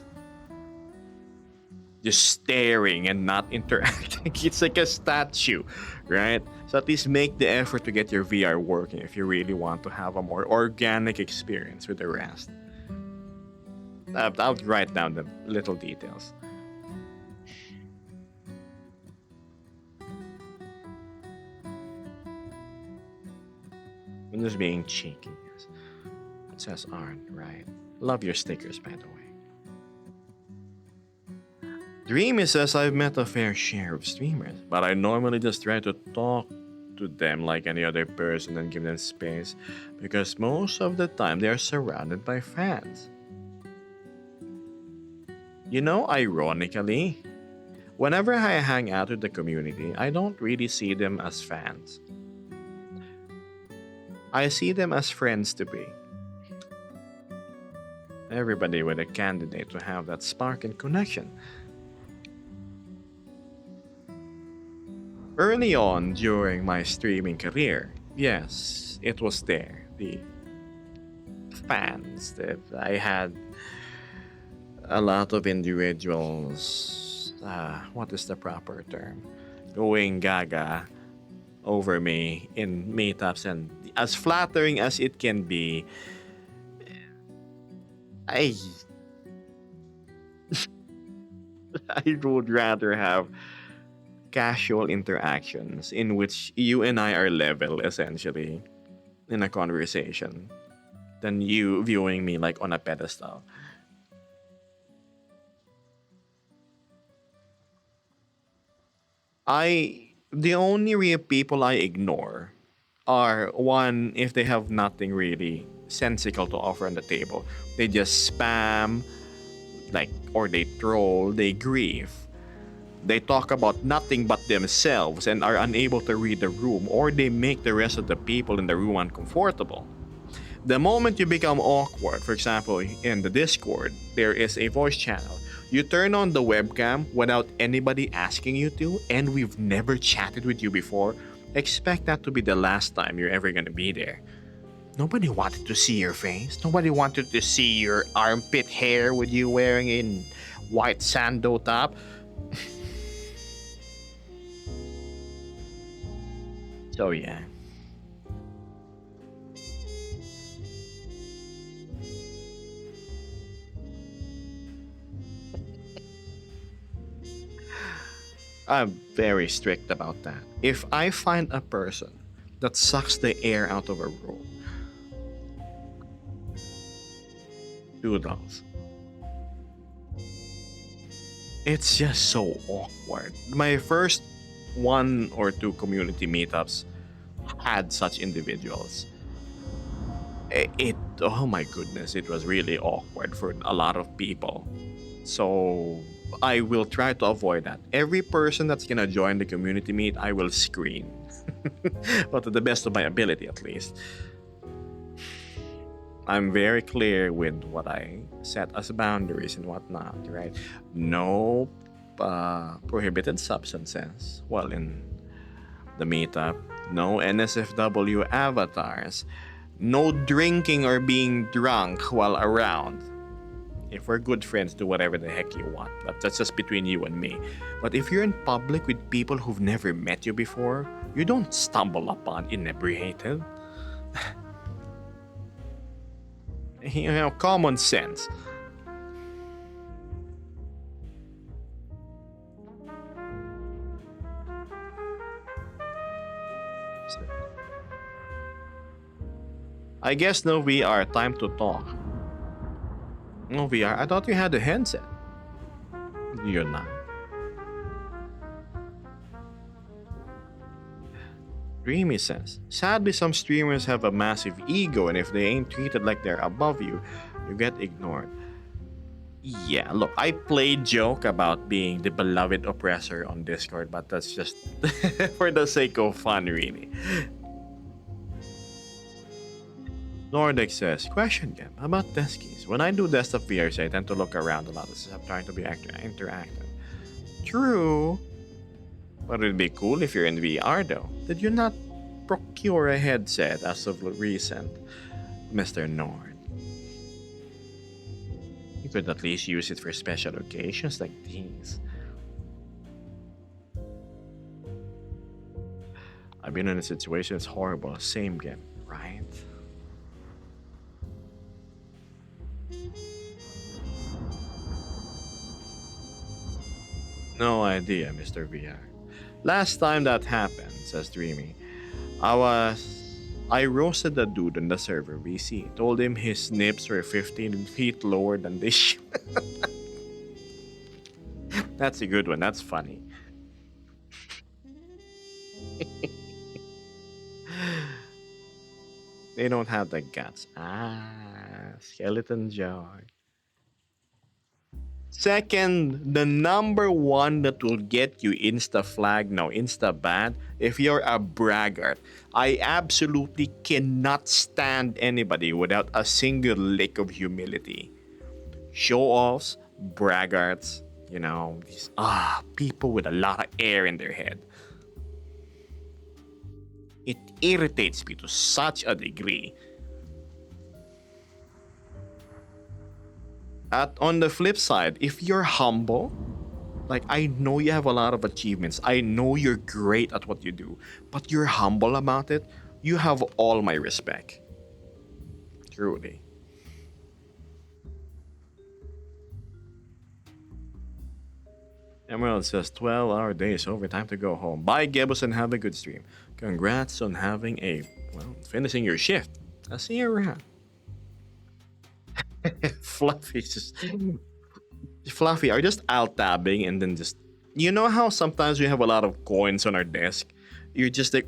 staring and not interacting. It's like a statue, right? So at least make the effort to get your VR working if you really want to have a more organic experience with the rest. I'll write down the little details. I'm just being cheeky, yes. It says Arn, right? Love your stickers, by the way. Dreamy says I've met a fair share of streamers, but I normally just try to talk to them like any other person and give them space because most of the time they are surrounded by fans. You know, ironically, whenever I hang out with the community, I don't really see them as fans. I see them as friends to be. Everybody with a candidate to have that spark and connection. Early on during my streaming career, yes, it was there. The fans that I had a lot of individuals, what is the proper term? Going gaga over me in meetups, and as flattering as it can be, I I would rather have casual interactions in which you and I are level essentially in a conversation than you viewing me like on a pedestal. The only real people I ignore are one if they have nothing really sensical to offer on the table. They just spam, like, or they troll, they grieve. They talk about nothing but themselves and are unable to read the room, or they make the rest of the people in the room uncomfortable. The moment you become awkward, for example, in the Discord, there is a voice channel. You turn on the webcam without anybody asking you to, and we've never chatted with you before. Expect that to be the last time you're ever gonna be there. Nobody wanted to see your face. Nobody wanted to see your armpit hair with you wearing a white sando top. So yeah. I'm very strict about that. If I find a person that sucks the air out of a room. Doodles. It's just so awkward. My first one or two community meetups had such individuals. It oh my goodness, it was really awkward for a lot of people. So I will try to avoid that. Every person that's gonna join the community meet, I will screen. But to the best of my ability, at least. I'm very clear with what I set as boundaries and whatnot, right? No prohibited substances while in the meetup, no NSFW avatars, no drinking or being drunk while around. If we're good friends, do whatever the heck you want. That's just between you and me. But if you're in public with people who've never met you before, you don't stumble upon inebriated. Common sense. I guess no VR, time to talk. No VR, I thought you had a headset. You're not. Dreamy says, sadly, some streamers have a massive ego, and if they ain't treated like they're above you, you get ignored. Yeah, look, I played joke about being the beloved oppressor on Discord, but that's just for the sake of fun, really. Nordic says, question game about deskies. When I do desktop VRs, I tend to look around a lot as I'm trying to be interactive. True. But it'd be cool if you're in VR though. Did you not procure a headset as of recent, Mr. Nord? You could at least use it for special occasions like these. I've been in a situation that's horrible. Same game, right? No idea, Mr. VR. Last time that happened, says Dreamy, I roasted the dude on the server VC. Told him his nips were 15 feet lower than they should. That's a good one. That's funny. They don't have the guts. Skeleton jar. Second, the number one that will get you insta flag, no, insta ban, if you're a braggart. I absolutely cannot stand anybody without a single lick of humility. Show offs, braggarts, these people with a lot of air in their head. It irritates me to such a degree. On the flip side, if you're humble, like I know you have a lot of achievements, I know you're great at what you do, but you're humble about it, you have all my respect. Truly. Emerald says 12-hour days over, time to go home. Bye, Gebus, and have a good stream. Congrats on having finishing your shift. I'll see you around. Fluffy are just alt tabbing and then just how sometimes we have a lot of coins on our desk. You're just like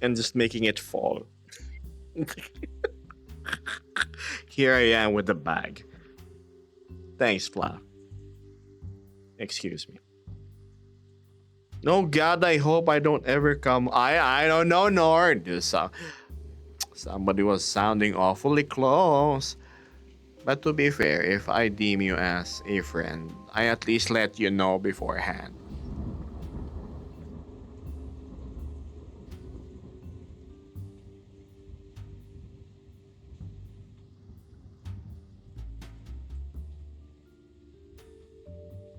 and just making it fall. Here I am with the bag. Thanks, Fluff. Excuse me. No, God, I hope I don't ever come. I don't know, Nord. Somebody was sounding awfully close. But to be fair, if I deem you as a friend, I at least let you know beforehand.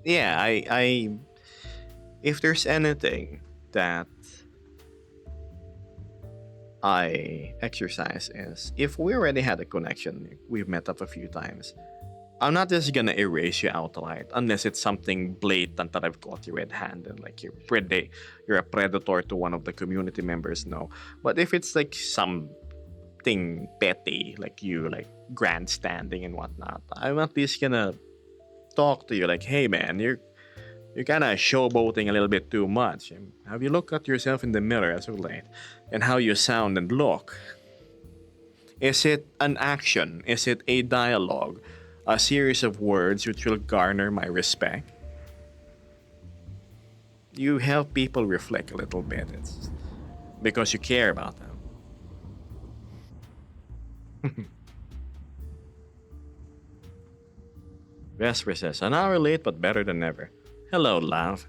Yeah, I if there's anything that I exercise is if we already had a connection, we've met up a few times, I'm not just gonna erase you outright unless it's something blatant that I've caught you red-handed, like you're a predator to one of the community members. No, but if it's like something petty, like you like grandstanding and whatnot, I'm at least gonna talk to you like, hey man, you're kind of showboating a little bit too much. Have you looked at yourself in the mirror as of late, and how you sound and look? Is it an action? Is it a dialogue? A series of words which will garner my respect? You help people reflect a little bit. It's because you care about them. Vesper says, an hour late but better than ever. Hello, love.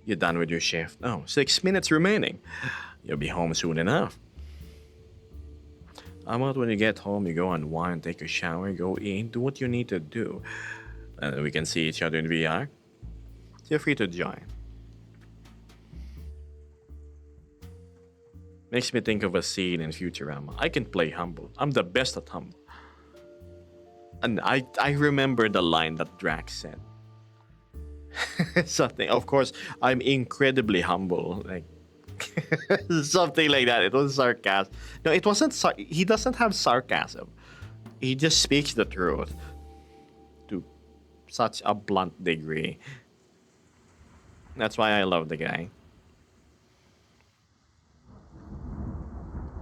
You done with your shift? Oh, 6 minutes remaining. You'll be home soon enough. How about when you get home, you go unwind, take a shower, go eat, do what you need to do. And we can see each other in VR. Feel free to join. Makes me think of a scene in Futurama. I can play humble. I'm the best at humble. And I remember the line that Drax said. Something. Of course, I'm incredibly humble. Like something like that. It was sarcasm. No, it wasn't. He doesn't have sarcasm. He just speaks the truth to such a blunt degree. That's why I love the guy.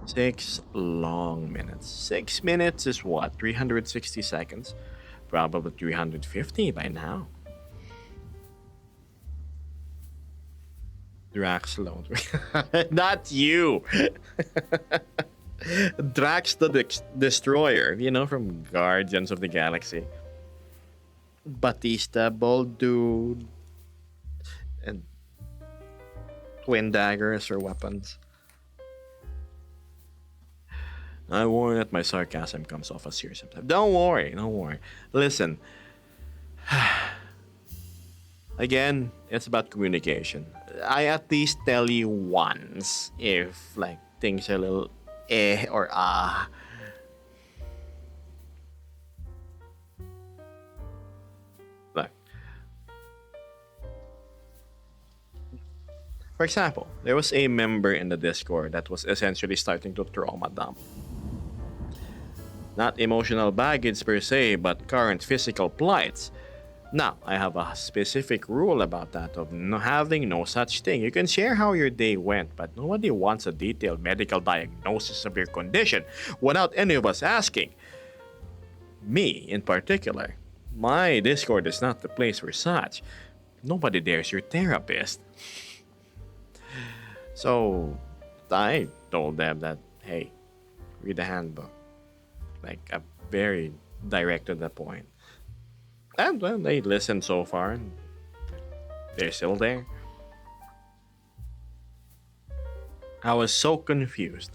6 long minutes. 6 minutes is what? 360 seconds? Probably 350 by now. Drax alone. Not you! Drax the Destroyer, you know, from Guardians of the Galaxy. Batista, bald dude, and twin daggers or weapons. I worry that my sarcasm comes off as serious sometimes. Don't worry. Listen. Again, it's about communication. I at least tell you once if like things are a little or ah. Like, for example, there was a member in the Discord that was essentially starting to trauma dump. Not emotional baggage per se, but current physical plights. Now, I have a specific rule about that of having no such thing. You can share how your day went, but nobody wants a detailed medical diagnosis of your condition without any of us asking. Me, in particular. My Discord is not the place for such. Nobody there's your therapist. So, I told them that, hey, read the handbook. Like, I'm very direct to the point. And well, they listened so far, and they're still there. I was so confused.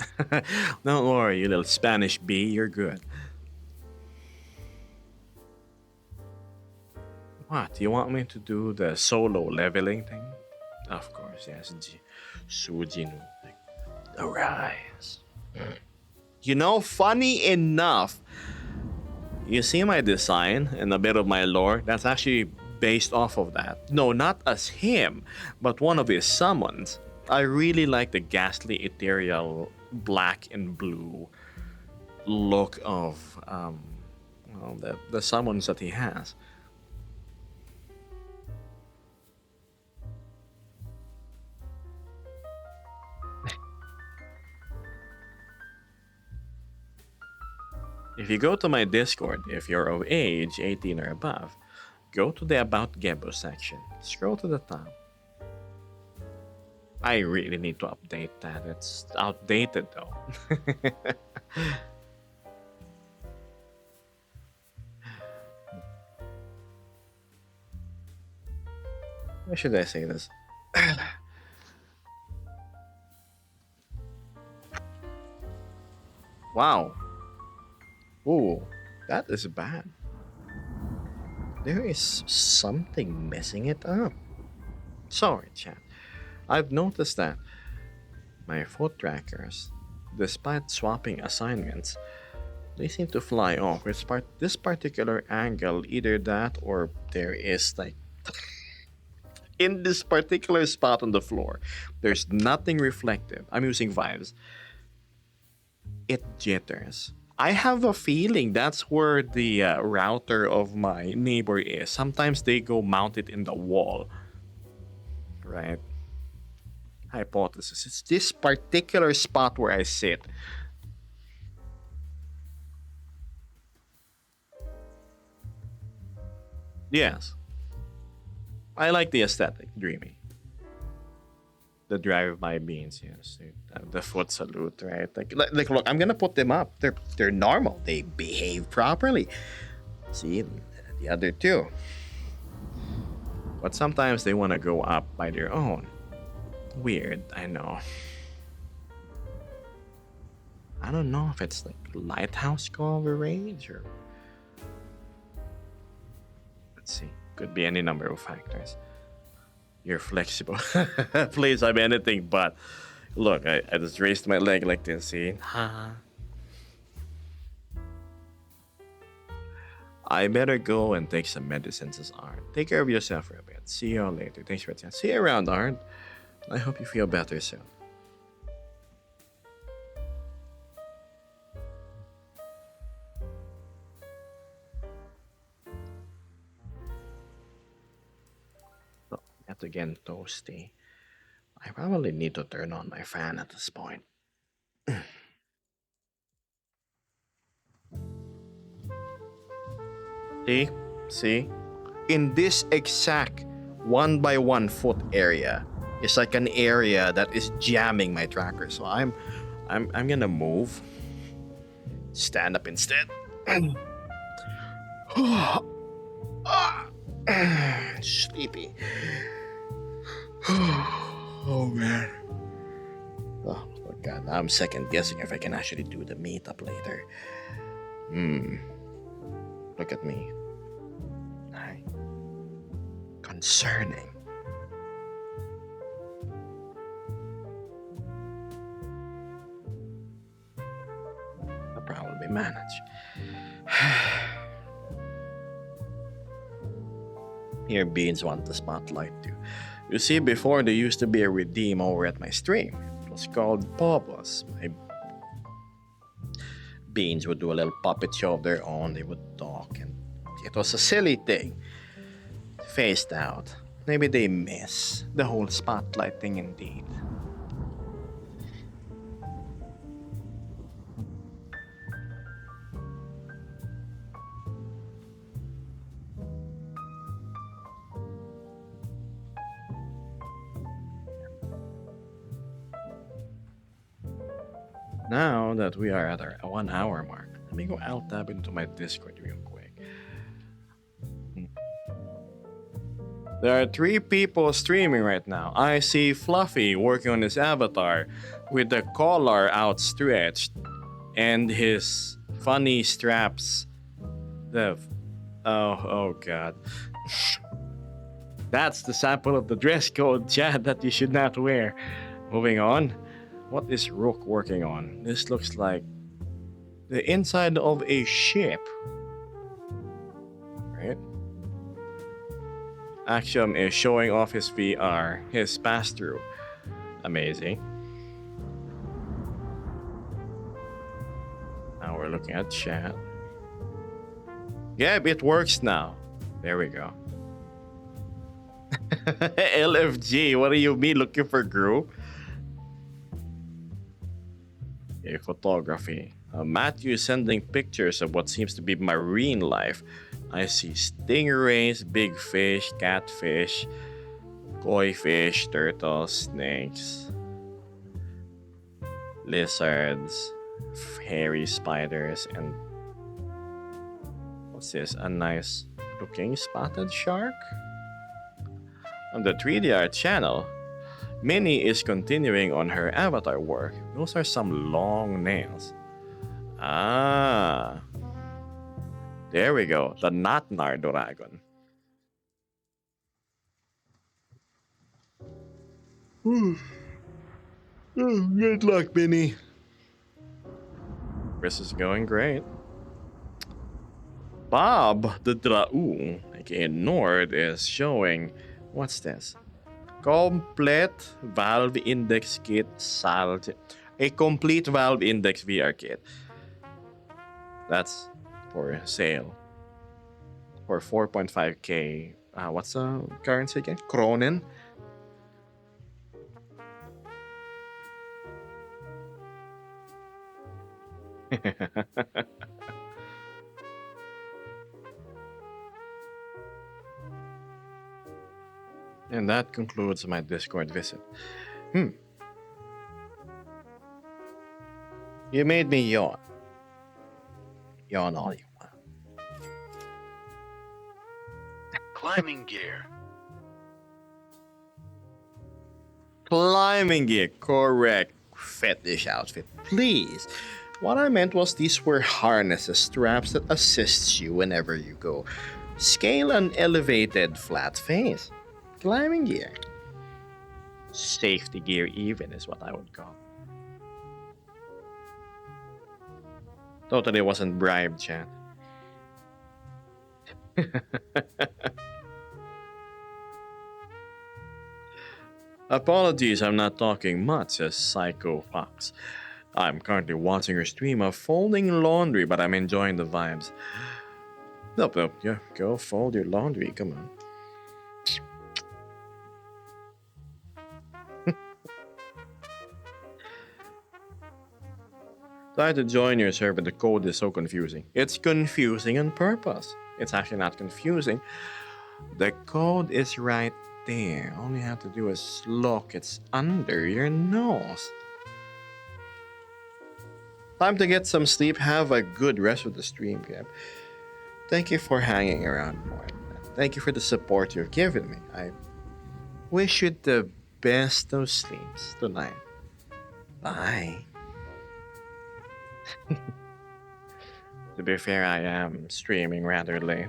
Don't worry, you little Spanish bee, you're good. What, do you want me to do the solo leveling thing? Of course, yes. Sujinu. Arise. You know, funny enough, you see my design and a bit of my lore? That's actually based off of that. No, not as him, but one of his summons. I really like the ghastly, ethereal, black and blue look of the summons that he has. If you go to my Discord, if you're of age 18 or above, go to the About Gebo section. Scroll to the top. I really need to update that. It's outdated though. Why should I say this? Wow. Ooh, that is bad. There is something messing it up. Sorry, chat. I've noticed that my foot trackers, despite swapping assignments, They seem to fly off. This particular angle, either that or there is like in this particular spot on the floor, there's nothing reflective. I'm using vibes. It jitters. I have a feeling that's where the router of my neighbor is. Sometimes they go mount it in the wall. Right? Hypothesis. It's this particular spot where I sit. Yes. I like the aesthetic, dreamy. The drive-by beans, yes. The foot salute, right? Like, look, I'm gonna put them up. They're normal. They behave properly. See, the other two. But sometimes they want to go up by their own. Weird, I know. I don't know if it's like lighthouse coverage or. Let's see. Could be any number of factors. You're flexible. Please, I'm anything but. Look, I just raised my leg like this, see? I better go and take some medicines as Arn. Take care of yourself for a bit. See you all later. Thanks for attending. See you around, Arn. I hope you feel better soon. Oh, yet again, toasty. I probably need to turn on my fan at this point. See? In this exact 1 by 1 foot area, it's like an area that is jamming my tracker. So I'm gonna move. Stand up instead. Sleepy. Oh man. Oh god, now I'm second guessing if I can actually do the meetup later. Look at me. Concerning. I'll probably manage. Here, Beans want the spotlight too. You see, before there used to be a redeem over at my stream. It was called Pawpaws. My Beans would do a little puppet show of their own. They would talk, and it was a silly thing. Phased out. Maybe they miss the whole spotlight thing indeed. Now that we are at our 1 hour mark, let me go alt tab into my Discord real quick. There are 3 people streaming right now. I see Fluffy working on his avatar with the collar outstretched and his funny straps. Oh god. That's the sample of the dress code, chat, that you should not wear. Moving on. What is Rook working on? This looks like the inside of a ship. Right? Axiom is showing off his VR, his pass-through. Amazing. Now we're looking at chat. Yep, it works now. There we go. LFG, what do you mean looking for group? Okay, photography. Matthew is sending pictures of what seems to be marine life. I see stingrays, big fish, catfish, koi fish, turtles, snakes, lizards, hairy spiders, and what's this? A nice looking spotted shark? On the 3DR channel, Minnie is continuing on her avatar work. Those are some long nails. Ah. There we go. The Natnar Dragon. Good luck, Minnie. This is going great. Bob the Drau, aka Nord, is showing. What's this? Complete Valve Index Kit Salt. A complete Valve Index VR kit. That's for sale. For 4.5k. What's the currency again? Kronen. And that concludes my Discord visit. Hmm. You made me yawn. Yawn all you want. Climbing gear. Climbing gear, correct. Fetish outfit, please. What I meant was these were harnesses, straps that assists you whenever you go. Scale an elevated flat face. Climbing gear. Safety gear even is what I would call. Totally wasn't bribed, chat. Apologies, I'm not talking much, says Psycho Fox. I'm currently watching your stream of folding laundry, but I'm enjoying the vibes. Nope, yeah, go fold your laundry, come on. Try to join your server, the code is so confusing. It's confusing on purpose. It's actually not confusing. The code is right there. All you have to do is look, it's under your nose. Time to get some sleep. Have a good rest of the stream, Gab. Thank you for hanging around more. Thank you for the support you've given me. I wish you the best of sleeps tonight. Bye. To be fair, I am streaming rather late.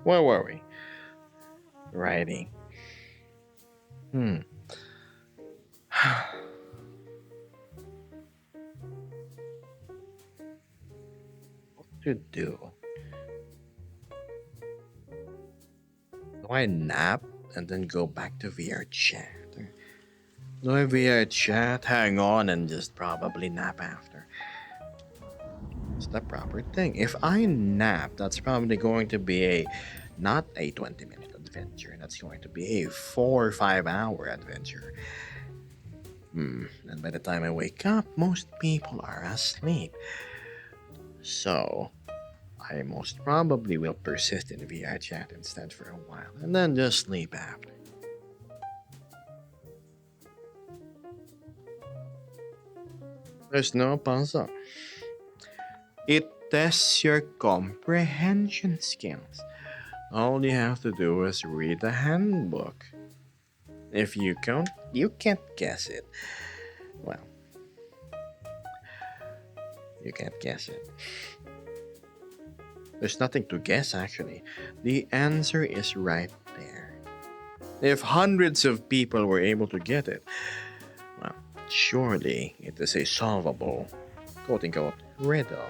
Where were we? Writing. What to do? Do I nap and then go back to VR chat? Or do I VR chat, hang on, and just probably nap after? It's the proper thing. If I nap, that's probably going to be not a 20-minute adventure. That's going to be a 4 or 5 hour adventure. And by the time I wake up, most people are asleep. So, I most probably will persist in VR chat instead for a while, and then just sleep after. There's no puzzle. It tests your comprehension skills. All you have to do is read the handbook. If you can't guess it. Well, you can't guess it. There's nothing to guess, actually. The answer is right there. If hundreds of people were able to get it, well, surely it is a solvable, quote-unquote, riddle.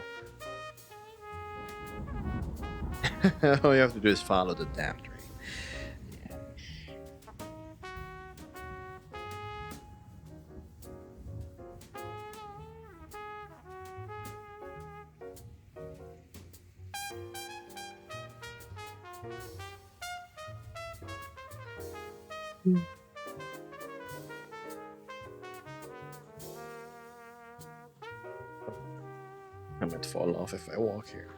All you have to do is follow the damn train. I might fall off if I walk here.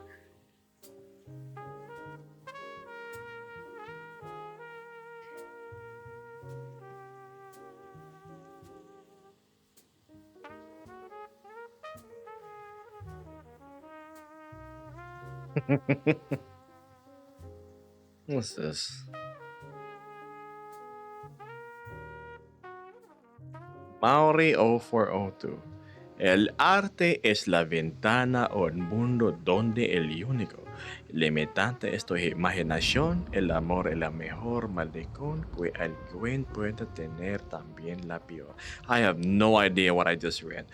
What's this? Maori 0402. El arte es la ventana a un mundo donde el único limitante es tu imaginación. El amor es la mejor malecón que alguien puede tener, también la peor. I have no idea what I just read.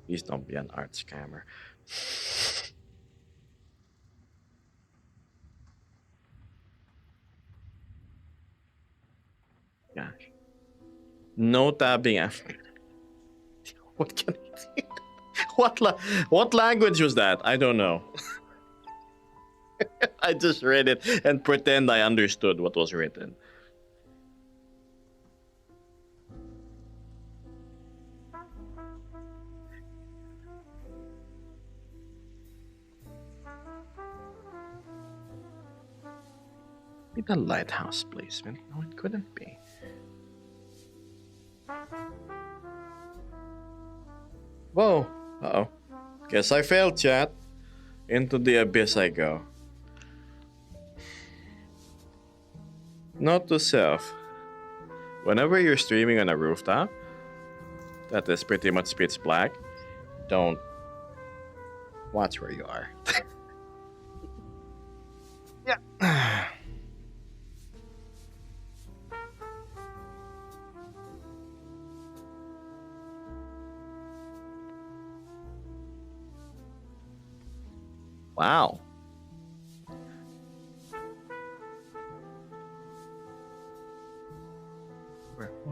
Please don't be an art scammer. Gosh. No tapping after. What can I say? What language was that? I don't know. I just read it and pretend I understood what was written. Be the lighthouse placement. No, it couldn't be. Whoa. Uh-oh. Guess I failed, chat. Into the abyss I go. Note to self. Whenever you're streaming on a rooftop that is pretty much pitch black, don't watch where you are. Yeah. Wow.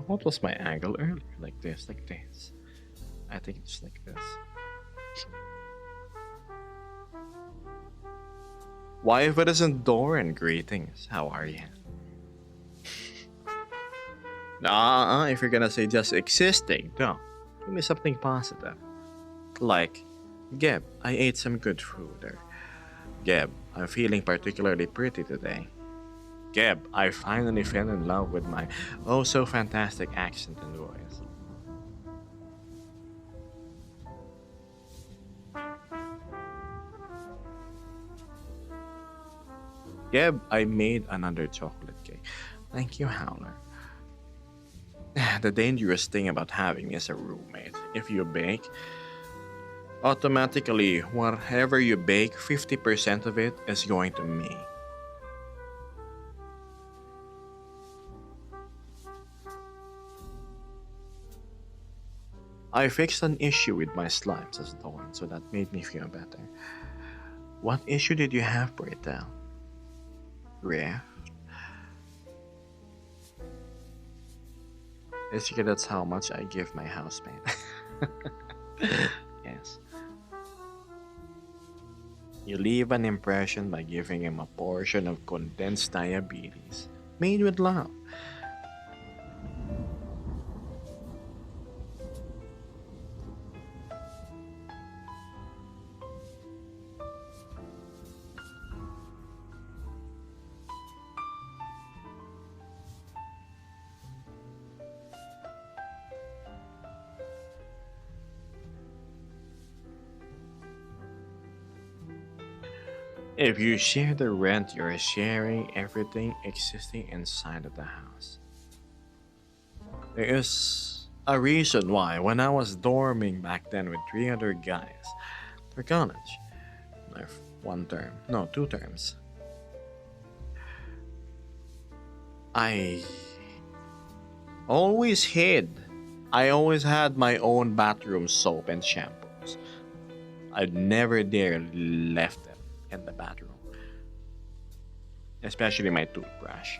What was my angle earlier? Like this, like this. I think it's like this. Why if it isn't Doran? Greetings. How are you? Nah, if you're gonna say just existing, no. Give me something positive. Like, Geb, I ate some good food. Or, Geb, I'm feeling particularly pretty today. Geb, I finally fell in love with my oh so fantastic accent and voice. Geb, I made another chocolate cake. Thank you, Howler. The dangerous thing about having me as a roommate, if you bake, automatically, whatever you bake, 50% of it is going to me. I fixed an issue with my slimes as Dawn, so that made me feel better. What issue did you have, Brita? Rift? Basically, that's how much I give my housemate. Yes. You leave an impression by giving him a portion of condensed diabetes, made with love. If you share the rent, you're sharing everything existing inside of the house. There is a reason why, when I was dorming back then with three other guys for college, like one term, no, 2 terms, I always hid. I always had my own bathroom soap and shampoos. I'd never dare left them in the bathroom, especially my toothbrush.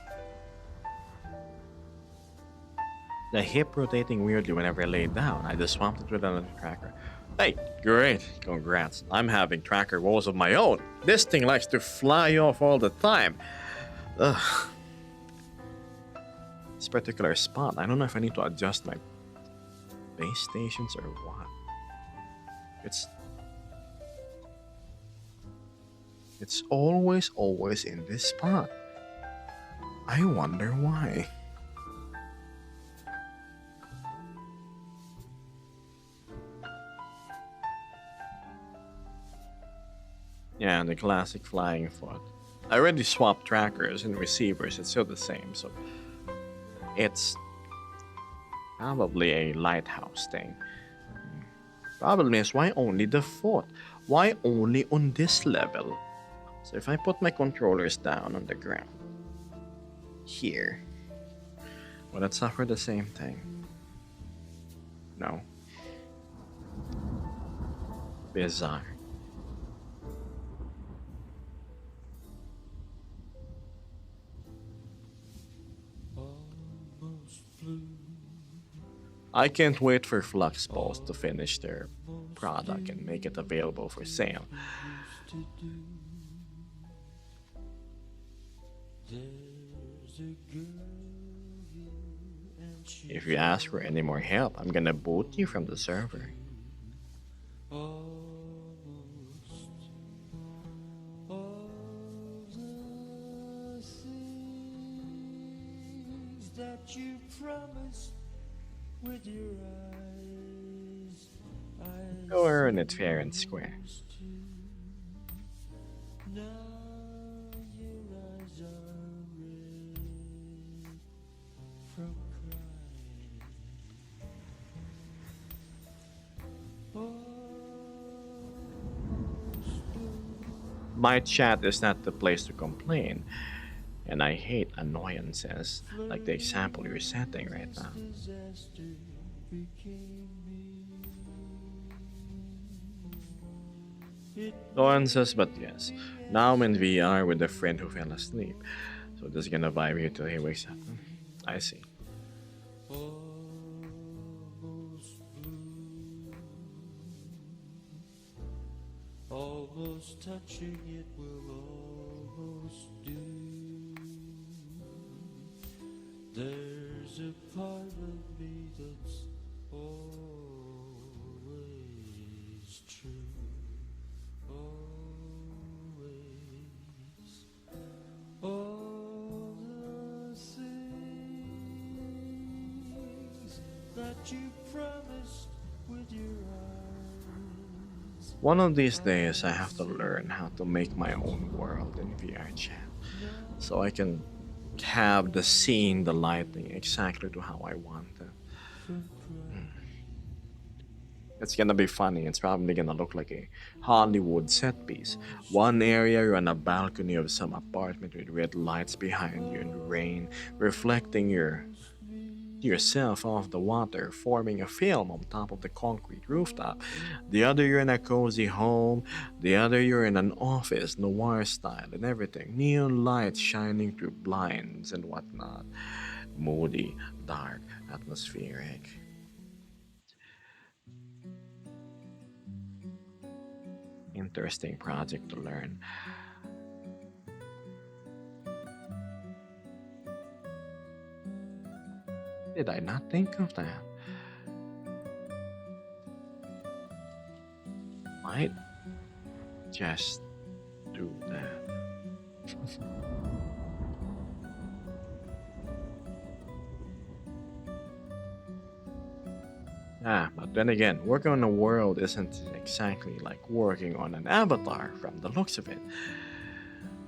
The hip rotating weirdly whenever I lay down. I just swamped it with another tracker. Hey, great, congrats. I'm having tracker woes of my own. This thing likes to fly off all the time. Ugh. This particular spot, I don't know if I need to adjust my base stations or what. It's always in this spot. I wonder why. Yeah, the classic flying foot. I already swapped trackers and receivers, it's still the same, so it's Probably a lighthouse thing. Problem is, why only the fourth? Why only on this level? So if I put my controllers down on the ground, here, will it suffer the same thing? No. Bizarre. almost flew, I can't wait for Fluxballs to finish their product and make it available for sale. used to do. There's a girl here, and she If you ask for any more help, I'm gonna boot you from the server. almost all the things that you promised with your eyes. Go earn it fair and square. Now your eyes are red from crying. Almost blue. My chat is not the place to complain, and I hate annoyances like the example you're setting right now. Disaster became me. It Annoyances, but yes. Now I'm in VR with a friend who fell asleep, so just gonna vibe here till he wakes up. I see. almost blue. Almost touching it will almost do. There's a part of me that's always true. Always. All the things that you promised with your eyes. One of these days, I have to learn how to make my own world in VR chat, so I can have the scene, the lighting exactly to how I want it. It's gonna be funny. It's probably gonna look like a Hollywood set piece. One area you're on a balcony of some apartment with red lights behind you and rain reflecting yourself off the water, forming a film on top of the concrete rooftop. The other you're in a cozy home. The other you're in an office, noir style and everything. Neon lights shining through blinds and whatnot. Moody, dark, atmospheric. Interesting project to learn. Did I not think of that? Might just do that. But then again, working on a world isn't exactly like working on an avatar from the looks of it.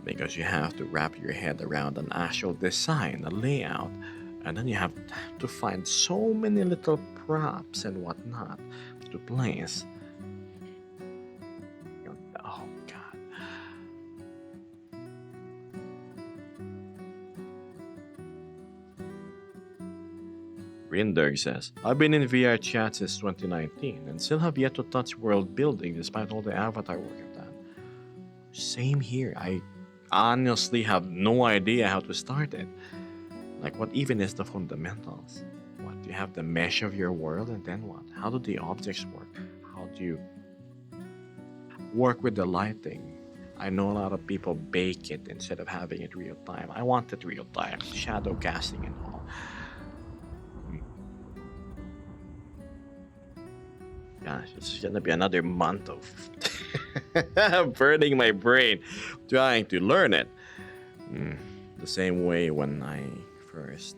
Because you have to wrap your head around an actual design, a layout, and then you have to find so many little props and whatnot to place. Oh god. Rinderg says, I've been in VR chat since 2019 and still have yet to touch world building despite all the avatar work I've done. Same here. I honestly have no idea how to start it. Like, what even is the fundamentals? What, you have the mesh of your world and then what? How do the objects work? How do you work with the lighting? I know a lot of people bake it instead of having it real time. I want it real time, shadow casting and all. Gosh, it's gonna be another month of burning my brain trying to learn it. The same way when I first,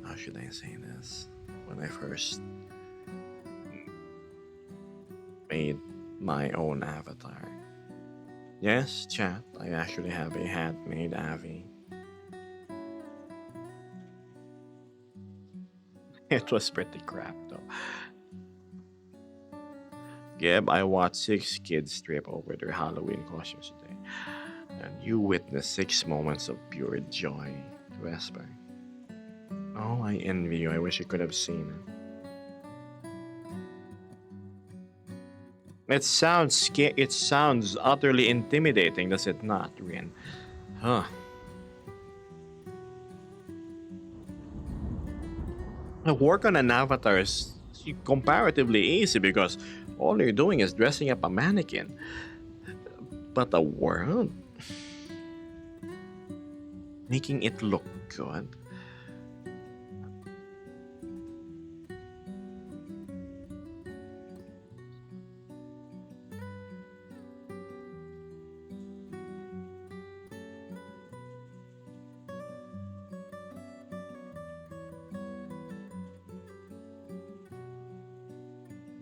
how should I say this? When I first made my own avatar. Yes, chat, I actually have a handmade Avi. It was pretty crap though. Geb, I watched 6 kids trip over their Halloween costumes today, and you witnessed 6 moments of pure joy. Whisper. Oh, I envy you. I wish you could have seen it. It sounds utterly intimidating, does it not, Rin? Huh. Work on an avatar is comparatively easy because all you're doing is dressing up a mannequin. But a world? Making it look good?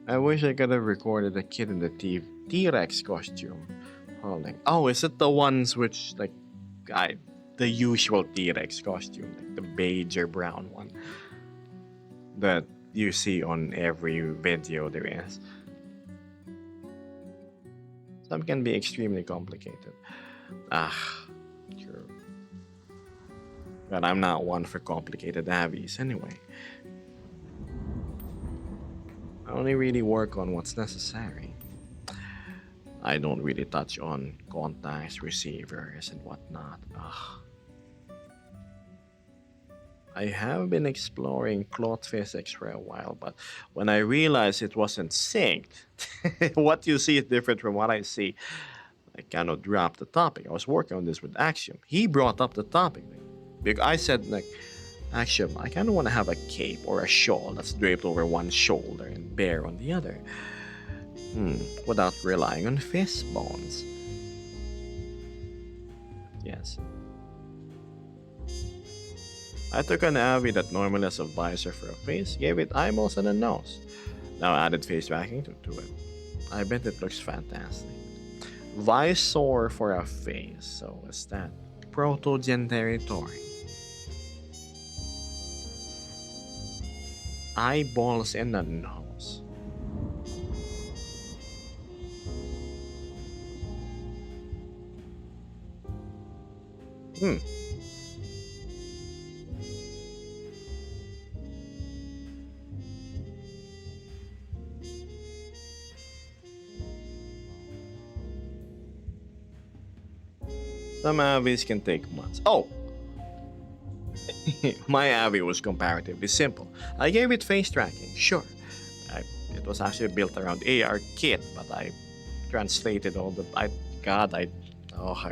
I wish I could have recorded the kid in the T-Rex costume. Holding. Oh, is it the ones which, like, the usual T-Rex costume, like the beige or brown one that you see on every video there is? Some can be extremely complicated. Ah, sure. But I'm not one for complicated avies anyway. I only really work on what's necessary. I don't really touch on contacts, receivers, and whatnot. Ugh. I have been exploring cloth physics for a while, but when I realized it wasn't synced, what you see is different from what I see. I kind of dropped the topic. I was working on this with Axiom. He brought up the topic. Because I said, like, Axiom, I kind of want to have a cape or a shawl that's draped over one shoulder and bare on the other. Without relying on fist bones. Yes. I took an Avi that normally has a visor for a face, gave it eyeballs and a nose. Now added face tracking to it. I bet it looks fantastic. Visor for a face, so is that proto-gen territory. Eyeballs and a nose. Hmm. Some Avis can take months. Oh! My Avi was comparatively simple. I gave it face tracking, sure. It was actually built around AR kit, but I translated all the. I'm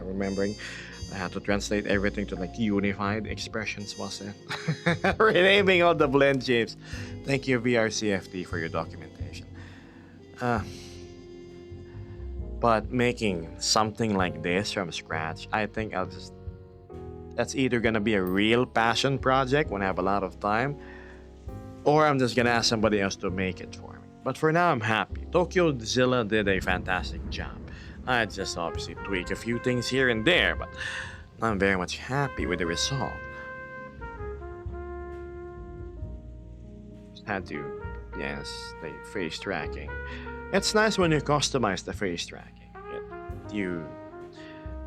remembering. I had to translate everything to like unified expressions, was it? Renaming all the blend shapes. Thank you, VRCFD, for your documentation. But making something like this from scratch, I think that's either gonna be a real passion project when I have a lot of time, or I'm just gonna ask somebody else to make it for me. But for now, I'm happy. Tokyo Zilla did a fantastic job. I just obviously tweak a few things here and there, but I'm very much happy with the result. Just had to, yes, the face tracking. It's nice when you customize the face tracking. You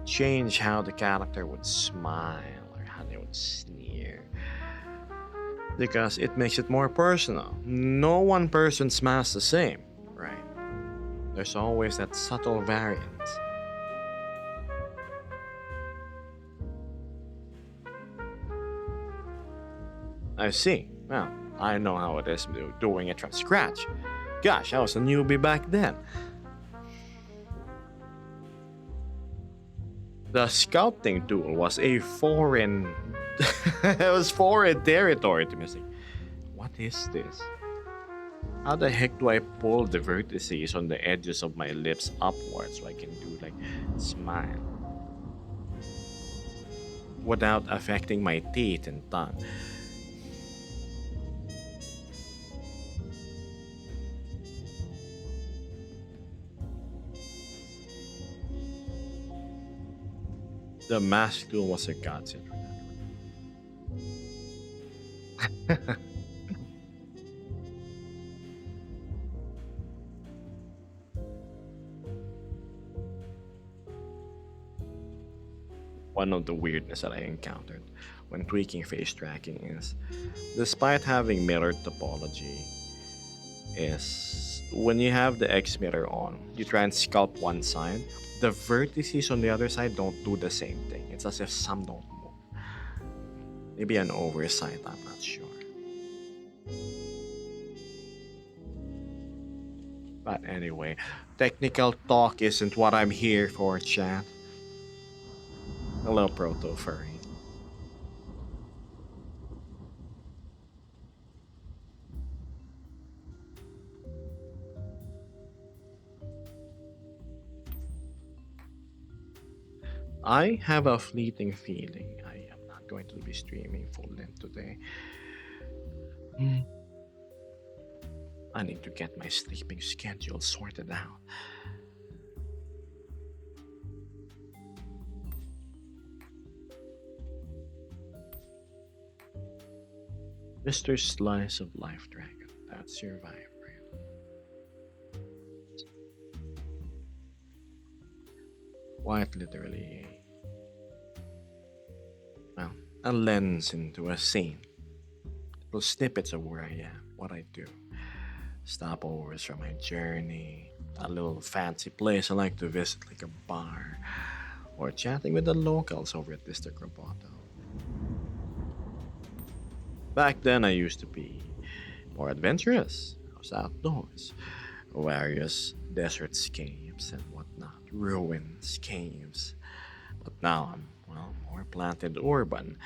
change how the character would smile or how they would sneer. Because it makes it more personal. No one person smiles the same, right? There's always that subtle variant. I see. Well, I know how it is doing it from scratch. Gosh, I was a newbie back then. The sculpting tool was a foreign it was foreign territory to me. Like, what is this? How the heck do I pull the vertices on the edges of my lips upwards so I can do like smile without affecting my teeth and tongue? The mask tool was a godsend for that. One of the weirdness that I encountered when tweaking face tracking is, despite having mirrored topology, is when you have the X mirror on, you try and sculpt one side, the vertices on the other side don't do the same thing. It's as if some don't move. Maybe an oversight, I'm not sure. But anyway, technical talk isn't what I'm here for, chat. Hello, Proto Furry. I have a fleeting feeling I am not going to be streaming full length today. Hmm, I need to get my sleeping schedule sorted out. Mr. Slice of Life Dragon, that's your vibe. Quite literally, well, a lens into a scene. Little snippets of where I am, what I do, stopovers from my journey, a little fancy place I like to visit, like a bar, or chatting with the locals over at District Roboto. Back then, I used to be more adventurous. I was outdoors, various desertscapes and whatnot, ruins, caves. But now I'm, well, more planted urban.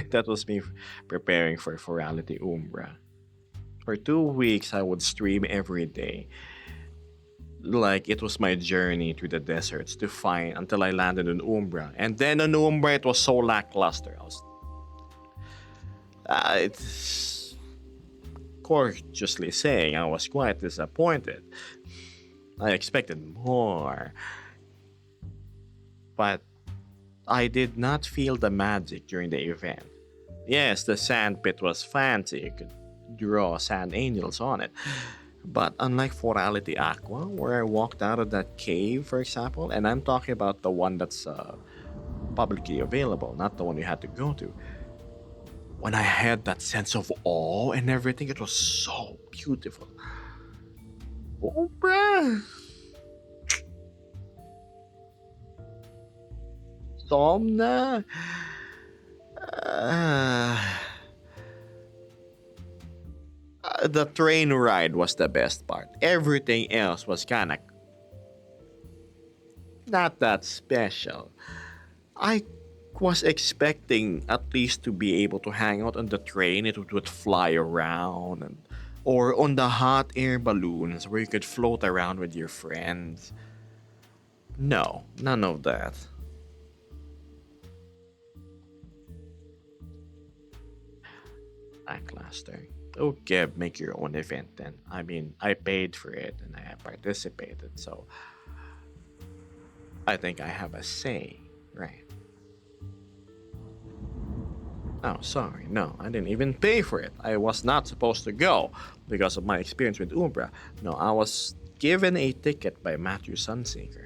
That was me preparing for Forality Umbra. For 2 weeks, I would stream every day. Like it was my journey through the deserts to find until I landed in Umbra. And then on Umbra, it was so lackluster. It's courteously saying I was quite disappointed. I expected more. But I did not feel the magic during the event. Yes, the sand pit was fancy. You could draw sand angels on it. But unlike Forality Aqua, where I walked out of that cave, for example, and I'm talking about the one that's publicly available, not the one you had to go to. When I had that sense of awe and everything, it was so beautiful. Oh, bruh. Somna. Uh, the train ride was the best part. Everything else was kind of not that special. I was expecting at least to be able to hang out on the train. It would fly around and or on the hot air balloons where you could float around with your friends. No, none of that. Lackluster. Okay, make your own event then. I mean, I paid for it and I participated, so I think I have a say, right? Oh, sorry. No, I didn't even pay for it. I was not supposed to go because of my experience with Umbra. No, I was given a ticket by Matthew Sunseeker.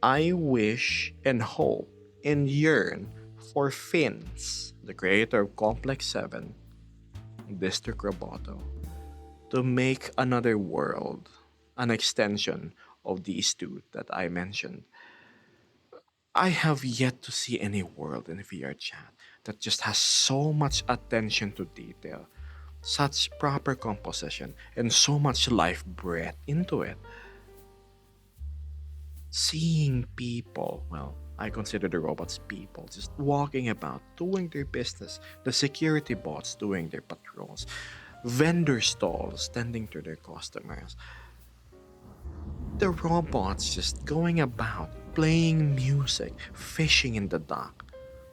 I wish and hope and yearn for Fins, the creator of Complex 7, District Roboto, to make another world, an extension of these two that I mentioned. I have yet to see any world in VR chat that just has so much attention to detail, such proper composition, and so much life breath into it. Seeing people, well, I consider the robots people, just walking about, doing their business, the security bots doing their patrols, vendor stalls tending to their customers, the robots just going about, playing music, fishing in the dock.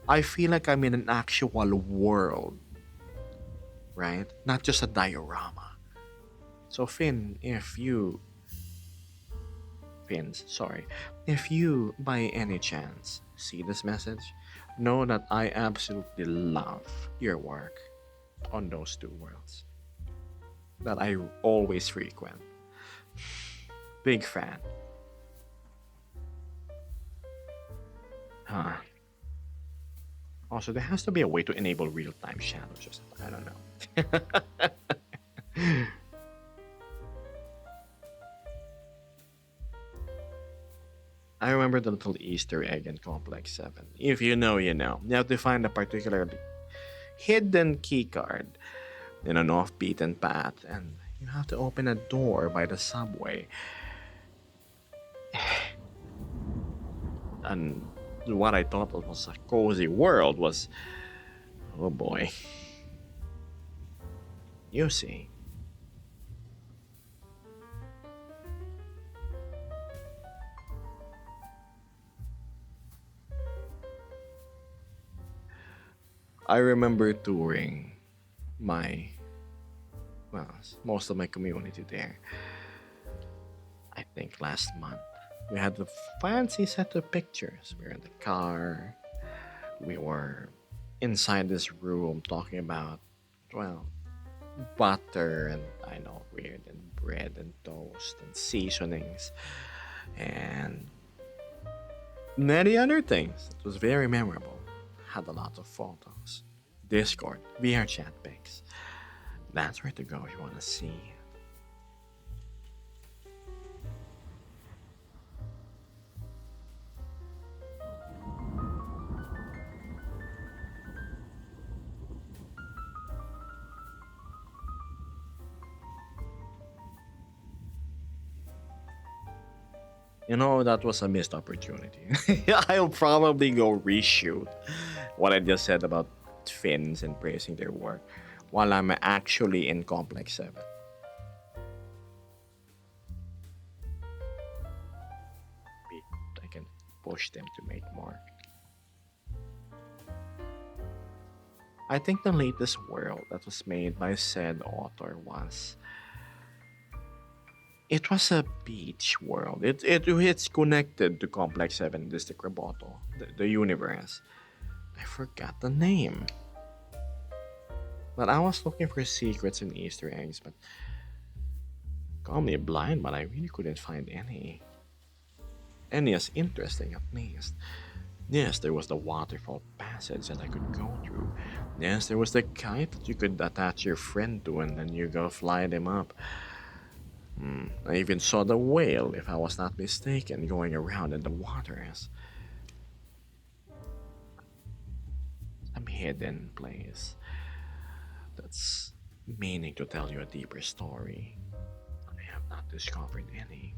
I feel like I'm in an actual world, right? Not just a diorama. So, Finn, if you. Fins, sorry. If you, by any chance, see this message, Know that I absolutely love your work on those two worlds that I always frequent. Big fan. Huh. Also, there has to be a way to enable real-time shadows or something. I don't know. I remember the little Easter egg in Complex 7. If you know, you know. You have to find a particularly hidden key card in an off-beaten path, and you have to open a door by the subway. And what I thought was a cozy world was, oh boy. You see. I remember touring my, well, most of my community there. I think last month. We had the fancy set of pictures. We were in the car. We were inside this room talking about, well, butter and I know weird and bread and toast and seasonings and many other things. It was very memorable. Had a lot of photos. Discord, VR chat pics. That's where to go if you want to see. You know, that was a missed opportunity. I'll probably go reshoot what I just said about Finns and praising their work while I'm actually in Complex 7. Maybe I can push them to make more. I think the latest world that was made by said author was it was a beach world. It's connected to Complex 7 District Roboto, the universe. I forgot the name. But I was looking for secrets and Easter eggs, but call me blind, but I really couldn't find any. Any as interesting at least. Yes, there was the waterfall passage that I could go through. Yes, there was the kite that you could attach your friend to and then you go fly them up. I even saw the whale, if I was not mistaken, going around in the waters. Some hidden place that's meaning to tell you a deeper story. I have not discovered any.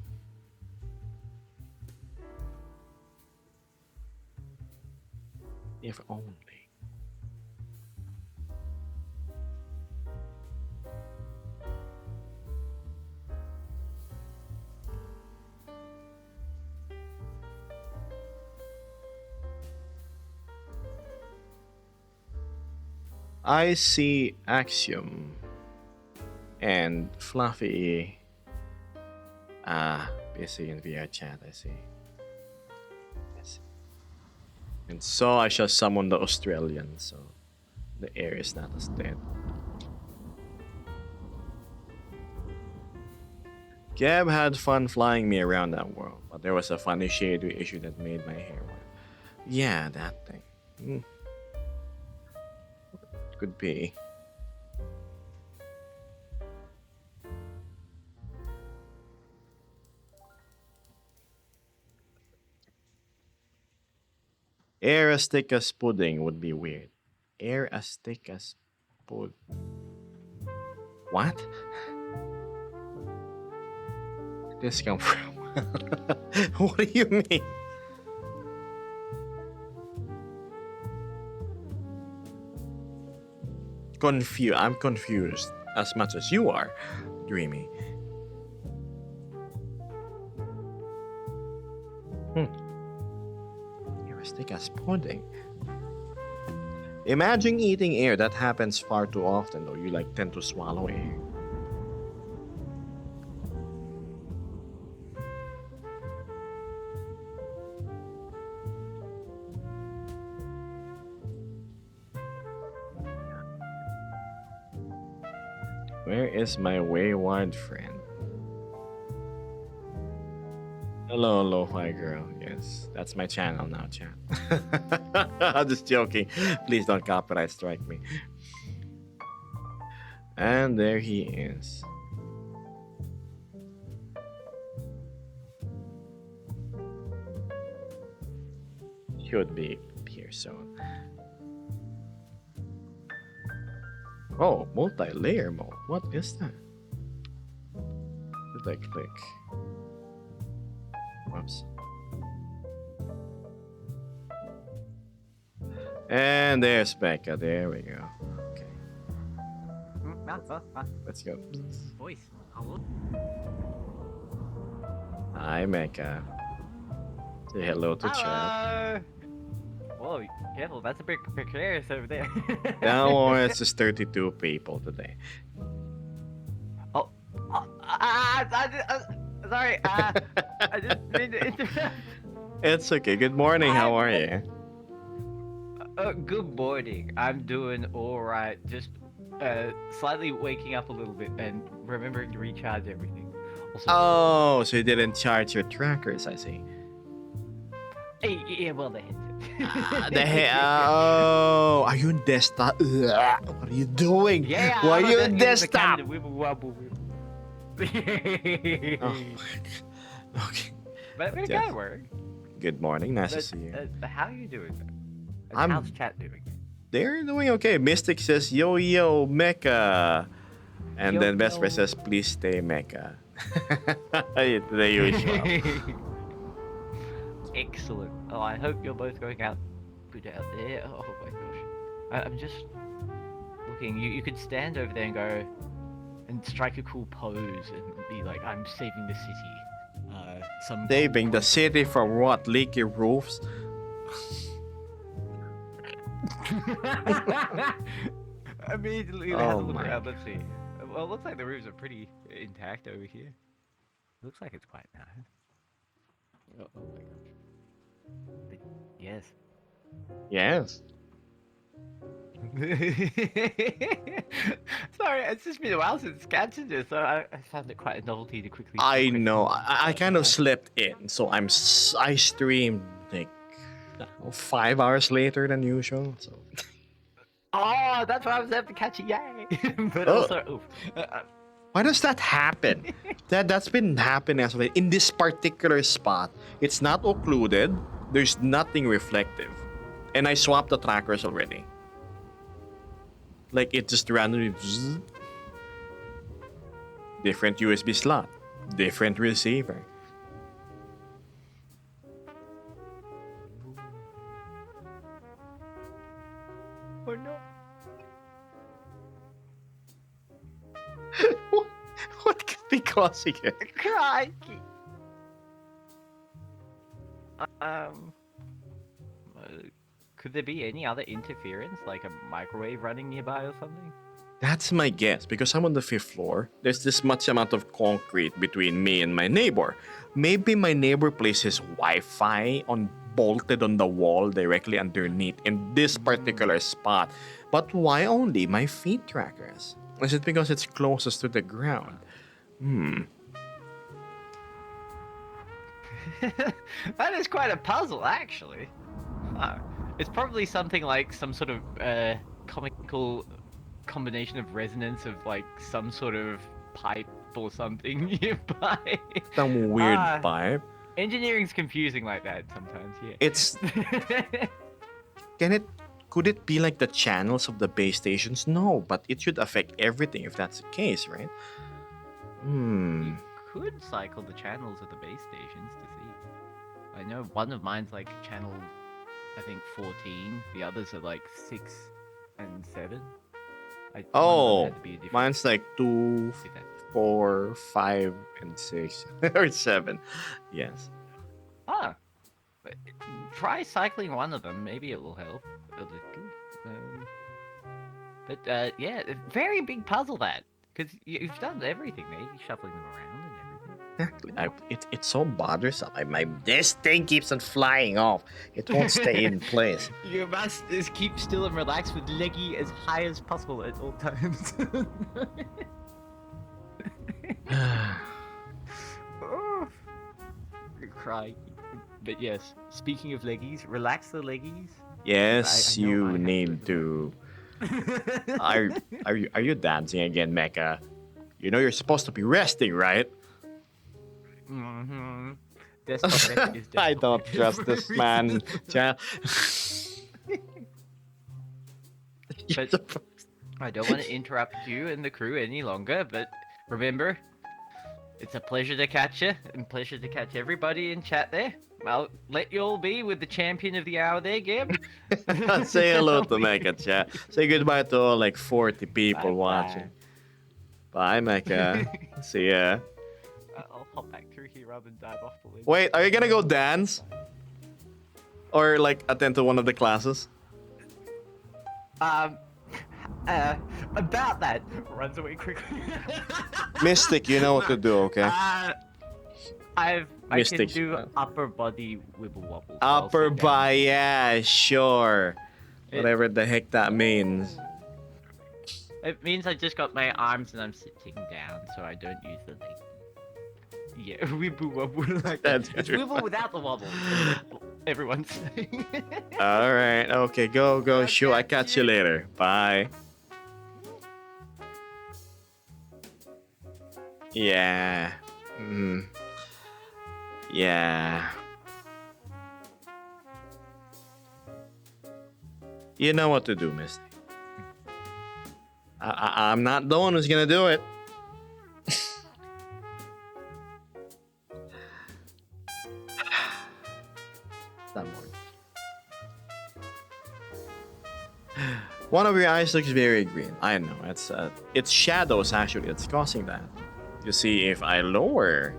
If only. I see Axiom and Fluffy. Busy in VR chat, I see. Yes. And so I shall summon the Australian, so the air is not as dead. Gab had fun flying me around that world, but there was a funny shader issue that made my hair wet. Yeah, that thing. Could be. Air as thick as pudding would be weird. Air as thick as pud. What? Where did this come from? What do you mean? Confused. I'm confused as much as you are, Dreamy. Air as thick as pudding. Imagine eating air. That happens far too often, though. You like tend to swallow air. Where is my wayward friend? Hello, lo-fi girl. Yes, that's my channel now, chat. I'm just joking. Please don't copyright strike me. And there he is. Should be here soon. Oh, multi-layer mode. What is that? Did I click? Whoops. And there's Becca. There we go. Okay, let's go. Voice. Hello. Hi, Becca. Say hello to chat. Hello. Whoa, careful. That's a bit precarious over there. No, it's just 32 people today. Sorry. I just mean to interrupt. It's okay. Good morning. How are you? Good morning. I'm doing all right. Just slightly waking up a little bit and remembering to recharge everything. Also, Oh, so you didn't charge your trackers, I see. yeah, well, the headset. Oh, are you in desktop? Ugh, what are you doing? Yeah. Why I'm are you a in bit- it was a desktop? kind of wibble wobble wibble. Oh, okay. But it Yeah. kind of worked. Good morning. Nice to But, see you. how are you doing? I'm- How's chat doing? They're doing okay. Mystic says, yo, yo, Mecha. And Yo, then Vesper yo. says, please stay Mecha. The usual. Excellent. Oh, I hope you're both going out good out there. Oh my gosh. I'm just looking. You could stand over there and go and strike a cool pose and be like, I'm saving the city. Some Saving the city from what? Leaky roofs? Immediately Oh have a look my around. Let's see. Well, it looks like the roofs are pretty intact over here. Looks like it's quite nice. Oh my gosh. But yes. Yes. Sorry, it's just been a while since catching this, so I found it quite a novelty to quickly. I quickly- know. I kind of slipped in, so I streamed like 5 hours later than usual. So Oh, that's why I was able to catch it, yay! But Oh. also, oof. why does that happen? That's been happening as well. In this particular spot, it's not occluded. There's nothing reflective, and I swapped the trackers already. Like it just randomly. Bzzz. Different USB slot, different receiver. Oh no. What could be causing it? Crikey. Could there be any other interference, like a microwave running nearby or something? That's my guess, because I'm on the 5th floor. There's this much amount of concrete between me and my neighbor. Maybe my neighbor places Wi-Fi bolted on the wall directly underneath in this particular spot. But why only my feet trackers? Is it because it's closest to the ground? That is quite a puzzle, actually. It's probably something like some sort of comical combination of resonance of like some sort of pipe or something nearby. Some weird Ah. pipe. Engineering's confusing like that sometimes, yeah. It's could it be like the channels of the base stations? No, but it should affect everything if that's the case, right? You could cycle the channels of the base stations to see. I know one of mine's like channel, I think 14. The others are like 6 and 7. One of them Oh, had to be a different- mine's like 2, see that. 4, 5, and 6 or 7. Yes. Ah, but try cycling one of them. Maybe it will help a little. But yeah, a very big puzzle that, because you've done everything there. You're shuffling them around and everything. Exactly. It's so bothersome. This thing keeps on flying off. It won't stay in place. You must just keep still and relax with leggy as high as possible at all times. Oh, you're crying. But yes, speaking of leggies, relax the leggies. Yes, I know I you have need to. to. Are you dancing again, Mecha? You know you're supposed to be resting, right? Mm-hmm. Desktop is I desktop don't is trust for a this reason. man, child. You're But- supposed- I don't want to interrupt you and the crew any longer, but remember, it's a pleasure to catch you, and pleasure to catch everybody in chat there. I'll let you all be with the champion of the hour there, Gab. Say hello to Mecha, chat. Say goodbye to all like 40 people Bye-bye. watching. Bye, Mecha. See ya. I'll hop back through here rather than dive off the ledge. Wait, are you gonna go dance? Or like attend to one of the classes? About that, runs away quickly. Mystic, you know what to do, okay? I can Mystic. do upper body wibble wobble. so I'll Upper sit down. body, yeah, sure. It- Whatever the heck that means. It means I just got my arms and I'm sitting down, so I don't use the leg. Yeah, wibble wobble like that. That's It's true. wibble without the wobble. Everyone's saying. Alright, okay, go, Okay, shoot. I catch you see you. later. Bye. Yeah. Yeah. You know what to do, Misty. I'm not the one who's gonna do it. That morning. One of your eyes looks very green. I know. It's shadows actually that's causing that. You see, if I lower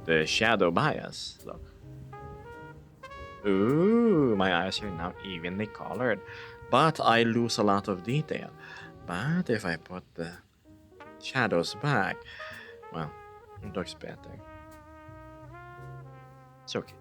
the shadow bias, look. Ooh, my eyes are now evenly colored, but I lose a lot of detail. But if I put the shadows back, well, it looks better. It's okay.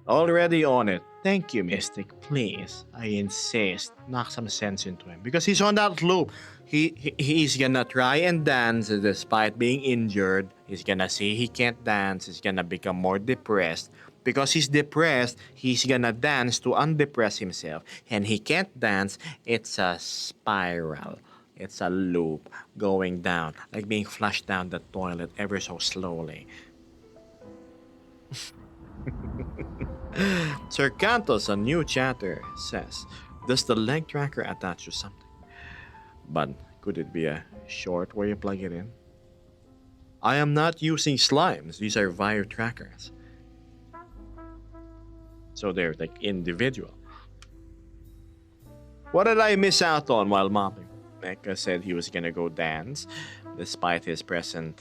Already on it. Thank you, Mystic. Please, I insist, knock some sense into him because he's on that loop. He's gonna try and dance despite being injured. He's gonna see he can't dance. He's gonna become more depressed. Because he's depressed, he's gonna dance to undepress himself. And he can't dance. It's a spiral. It's a loop going down, like being flushed down the toilet ever so slowly. Sir Cantos, a new chatter, says, does the leg tracker attach to something? But could it be a short where you plug it in? I am not using slimes. These are wire trackers. So they're like individual. What did I miss out on while mopping? Mecha said he was gonna go dance, despite his present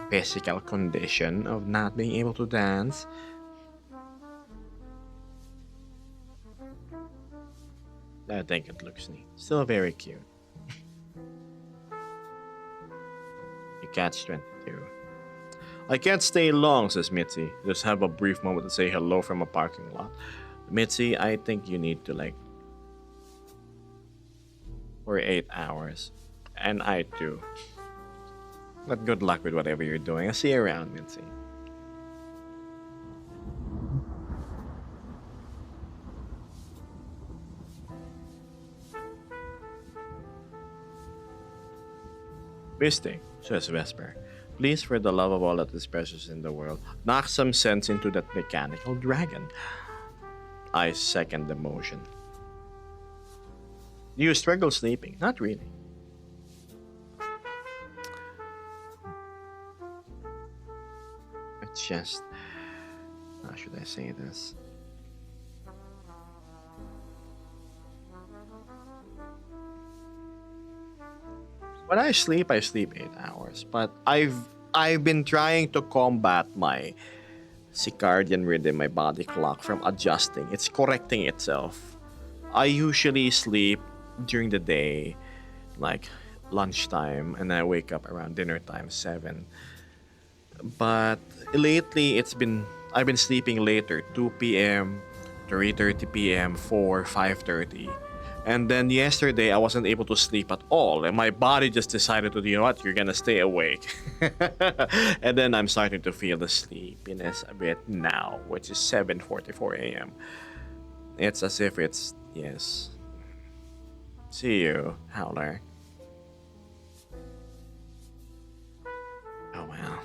physical condition of not being able to dance. I think it looks neat. Still very cute. You catch 22. I can't stay long, says Mitzi. Just have a brief moment to say hello from a parking lot. Mitzi, I think you need to like for 8 hours. And I too. But good luck with whatever you're doing. I'll see you around, Mitzi. Misty, says Vesper. Please, for the love of all that is precious in the world, knock some sense into that mechanical dragon. I second the motion. Do you struggle sleeping? Not really. It's just... how should I say this? When I sleep 8 hours. But I've been trying to combat my circadian rhythm, my body clock from adjusting. It's correcting itself. I usually sleep during the day, like lunchtime, and I wake up around dinner time 7. But lately I've been sleeping later, 2 p.m., 3:30 p.m., 4, 5:30. And then yesterday I wasn't able to sleep at all, and my body just decided to, you know what, you're gonna stay awake. And then I'm starting to feel the sleepiness a bit now, which is 7:44 a.m. It's as if it's yes. See you, Howler. Oh well.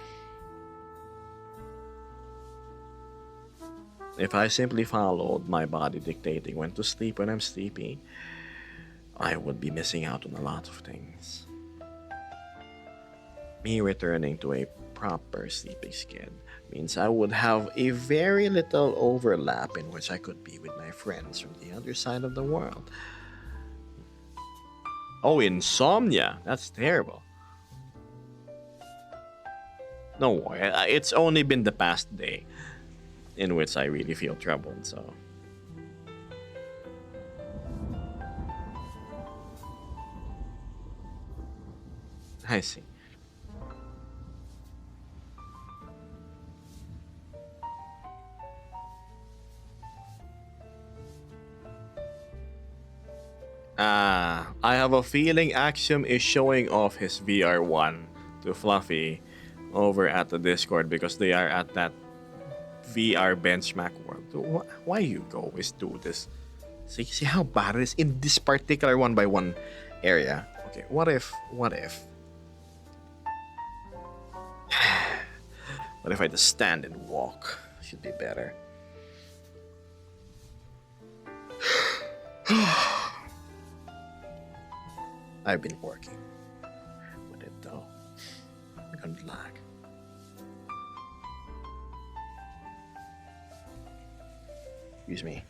If I simply followed my body dictating when to sleep when I'm sleepy, I would be missing out on a lot of things. Me returning to a proper sleeping schedule means I would have a very little overlap in which I could be with my friends from the other side of the world. Oh, insomnia! That's terrible. No worry, it's only been the past day in which I really feel troubled, so. I see. I have a feeling Axiom is showing off his VR1 to Fluffy over at the Discord because they are at that VR benchmark world. Why you always do this? See how bad it is in this particular 1x1 area. Okay, what if what if I just stand and walk? Should be better. I've been working with it though. Good luck. Excuse me.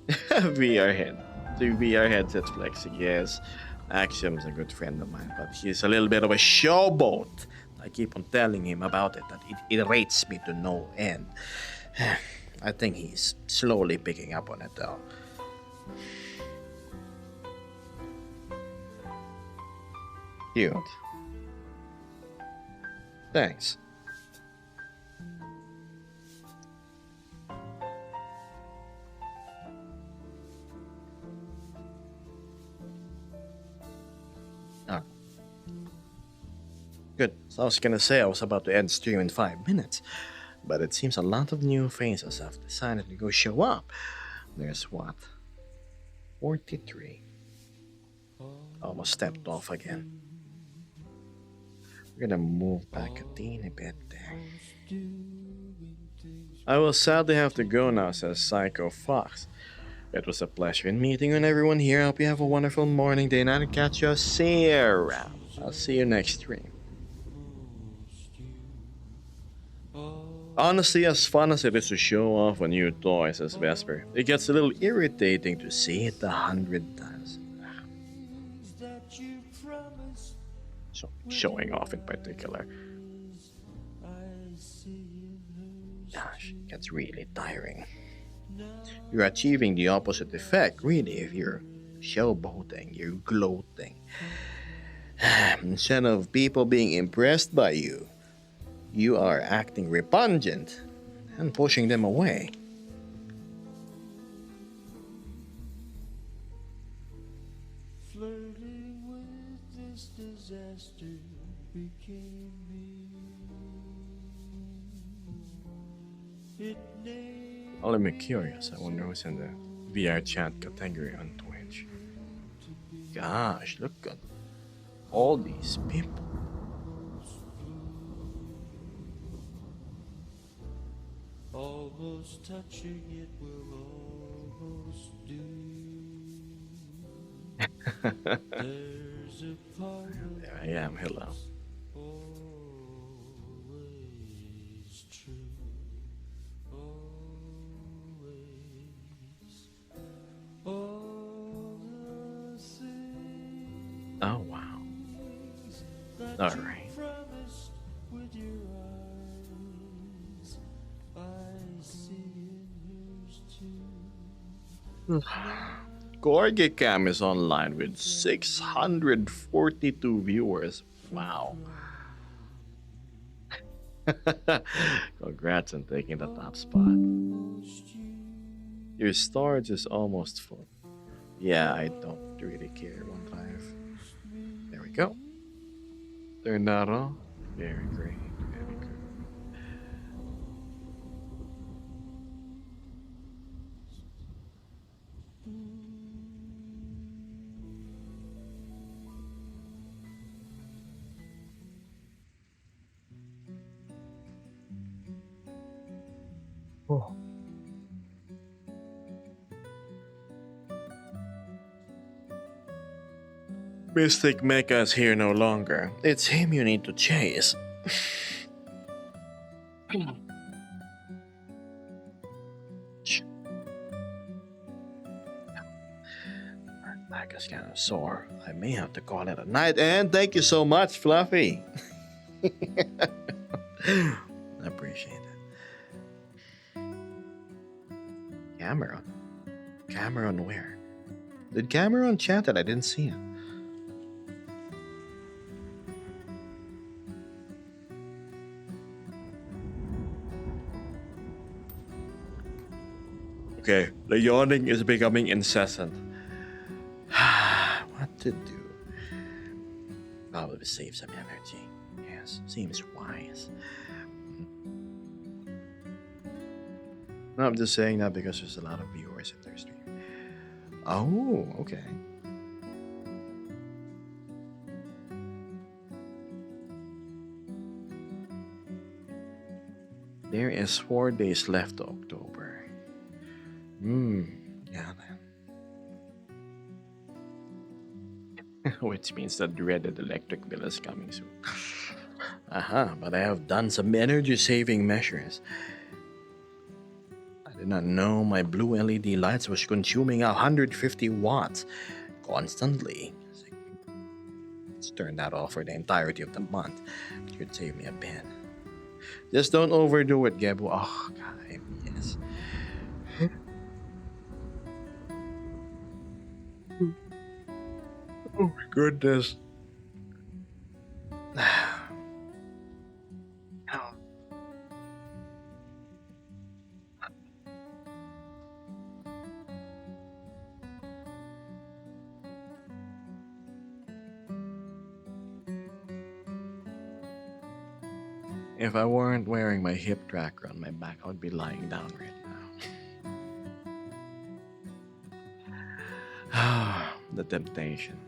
VR head. The VR headset flexing, yes. Axiom's a good friend of mine, but he's a little bit of a showboat. I keep on telling him about it, that it irritates me to no end. I think he's slowly picking up on it though. Cute. Thanks. Ah. Good. So I was gonna say I was about to end stream in 5 minutes, but it seems a lot of new faces have decided to go show up. There's what? 43. Almost stepped off again. We're gonna move back a teeny bit there. I will sadly have to go now, says Psycho Fox. It was a pleasure in meeting with everyone here. I hope you have a wonderful morning, day, night, and catch you. See you around. I'll see you next stream. Honestly, as fun as it is to show off a new toy, says Vesper, it gets a little irritating to see it 100 times. So, showing off in particular. Gosh, it gets really tiring. You're achieving the opposite effect, really, if you're showboating, you're gloating. Instead of people being impressed by you, you are acting repugnant and pushing them away. Flirting with this disaster became me. It All I'm curious. I wonder who's in the VR chat category on Twitch. Gosh, look at all these people. almost touching it will almost do. There's a part of There I am, hello. always true. Always. All the things Oh, wow. that All you right. promised with your eyes, I see in yours too. Gorgicam is online with 642 viewers. Wow. Congrats on taking the top spot. Your storage is almost full. Yeah, I don't really care. One drive. There we go. Turn that on. Very great. Very good. Oh. Mystic Mecha is here no longer. It's him you need to chase. My back is kind of sore. I may have to call it a night. And thank you so much, Fluffy. I appreciate it. Cameron. Cameron where? Did Cameron chat that? I didn't see him. Okay, the yawning is becoming incessant. What to do? Probably save some energy. Yes, seems wise. No, I'm just saying that because there's a lot of viewers in their stream. Oh, okay. There is 4 days left to October. Yeah then. Which means the dreaded electric bill is coming soon. But I have done some energy saving measures. I did not know my blue LED lights was consuming 150 watts constantly. Let's turn that off for the entirety of the month. It should save me a bit. Just don't overdo it, Gebu. Oh, God, yes. Oh my goodness. Ow. If I weren't wearing my hip tracker on my back, I would be lying down right now. The temptation.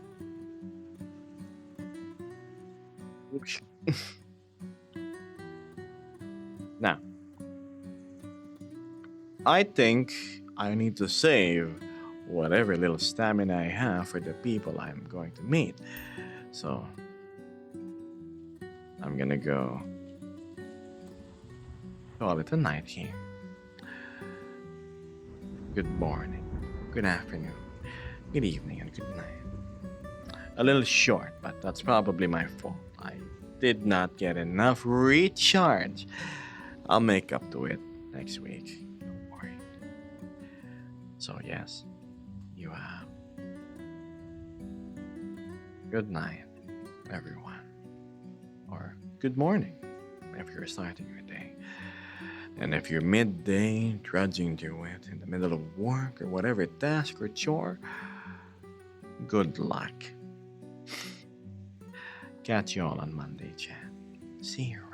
Oops. Now, I think I need to save whatever little stamina I have for the people I'm going to meet. So, I'm gonna go call it a night here. Good morning, good afternoon, good evening, and good night. A little short, but that's probably my fault. I did not get enough recharge. I'll make up to it next week. Don't worry. So yes, you have. Good night, everyone. Or good morning, if you're starting your day. And if you're midday trudging to it in the middle of work or whatever task or chore, good luck. Catch you all on Monday, chat. See you around.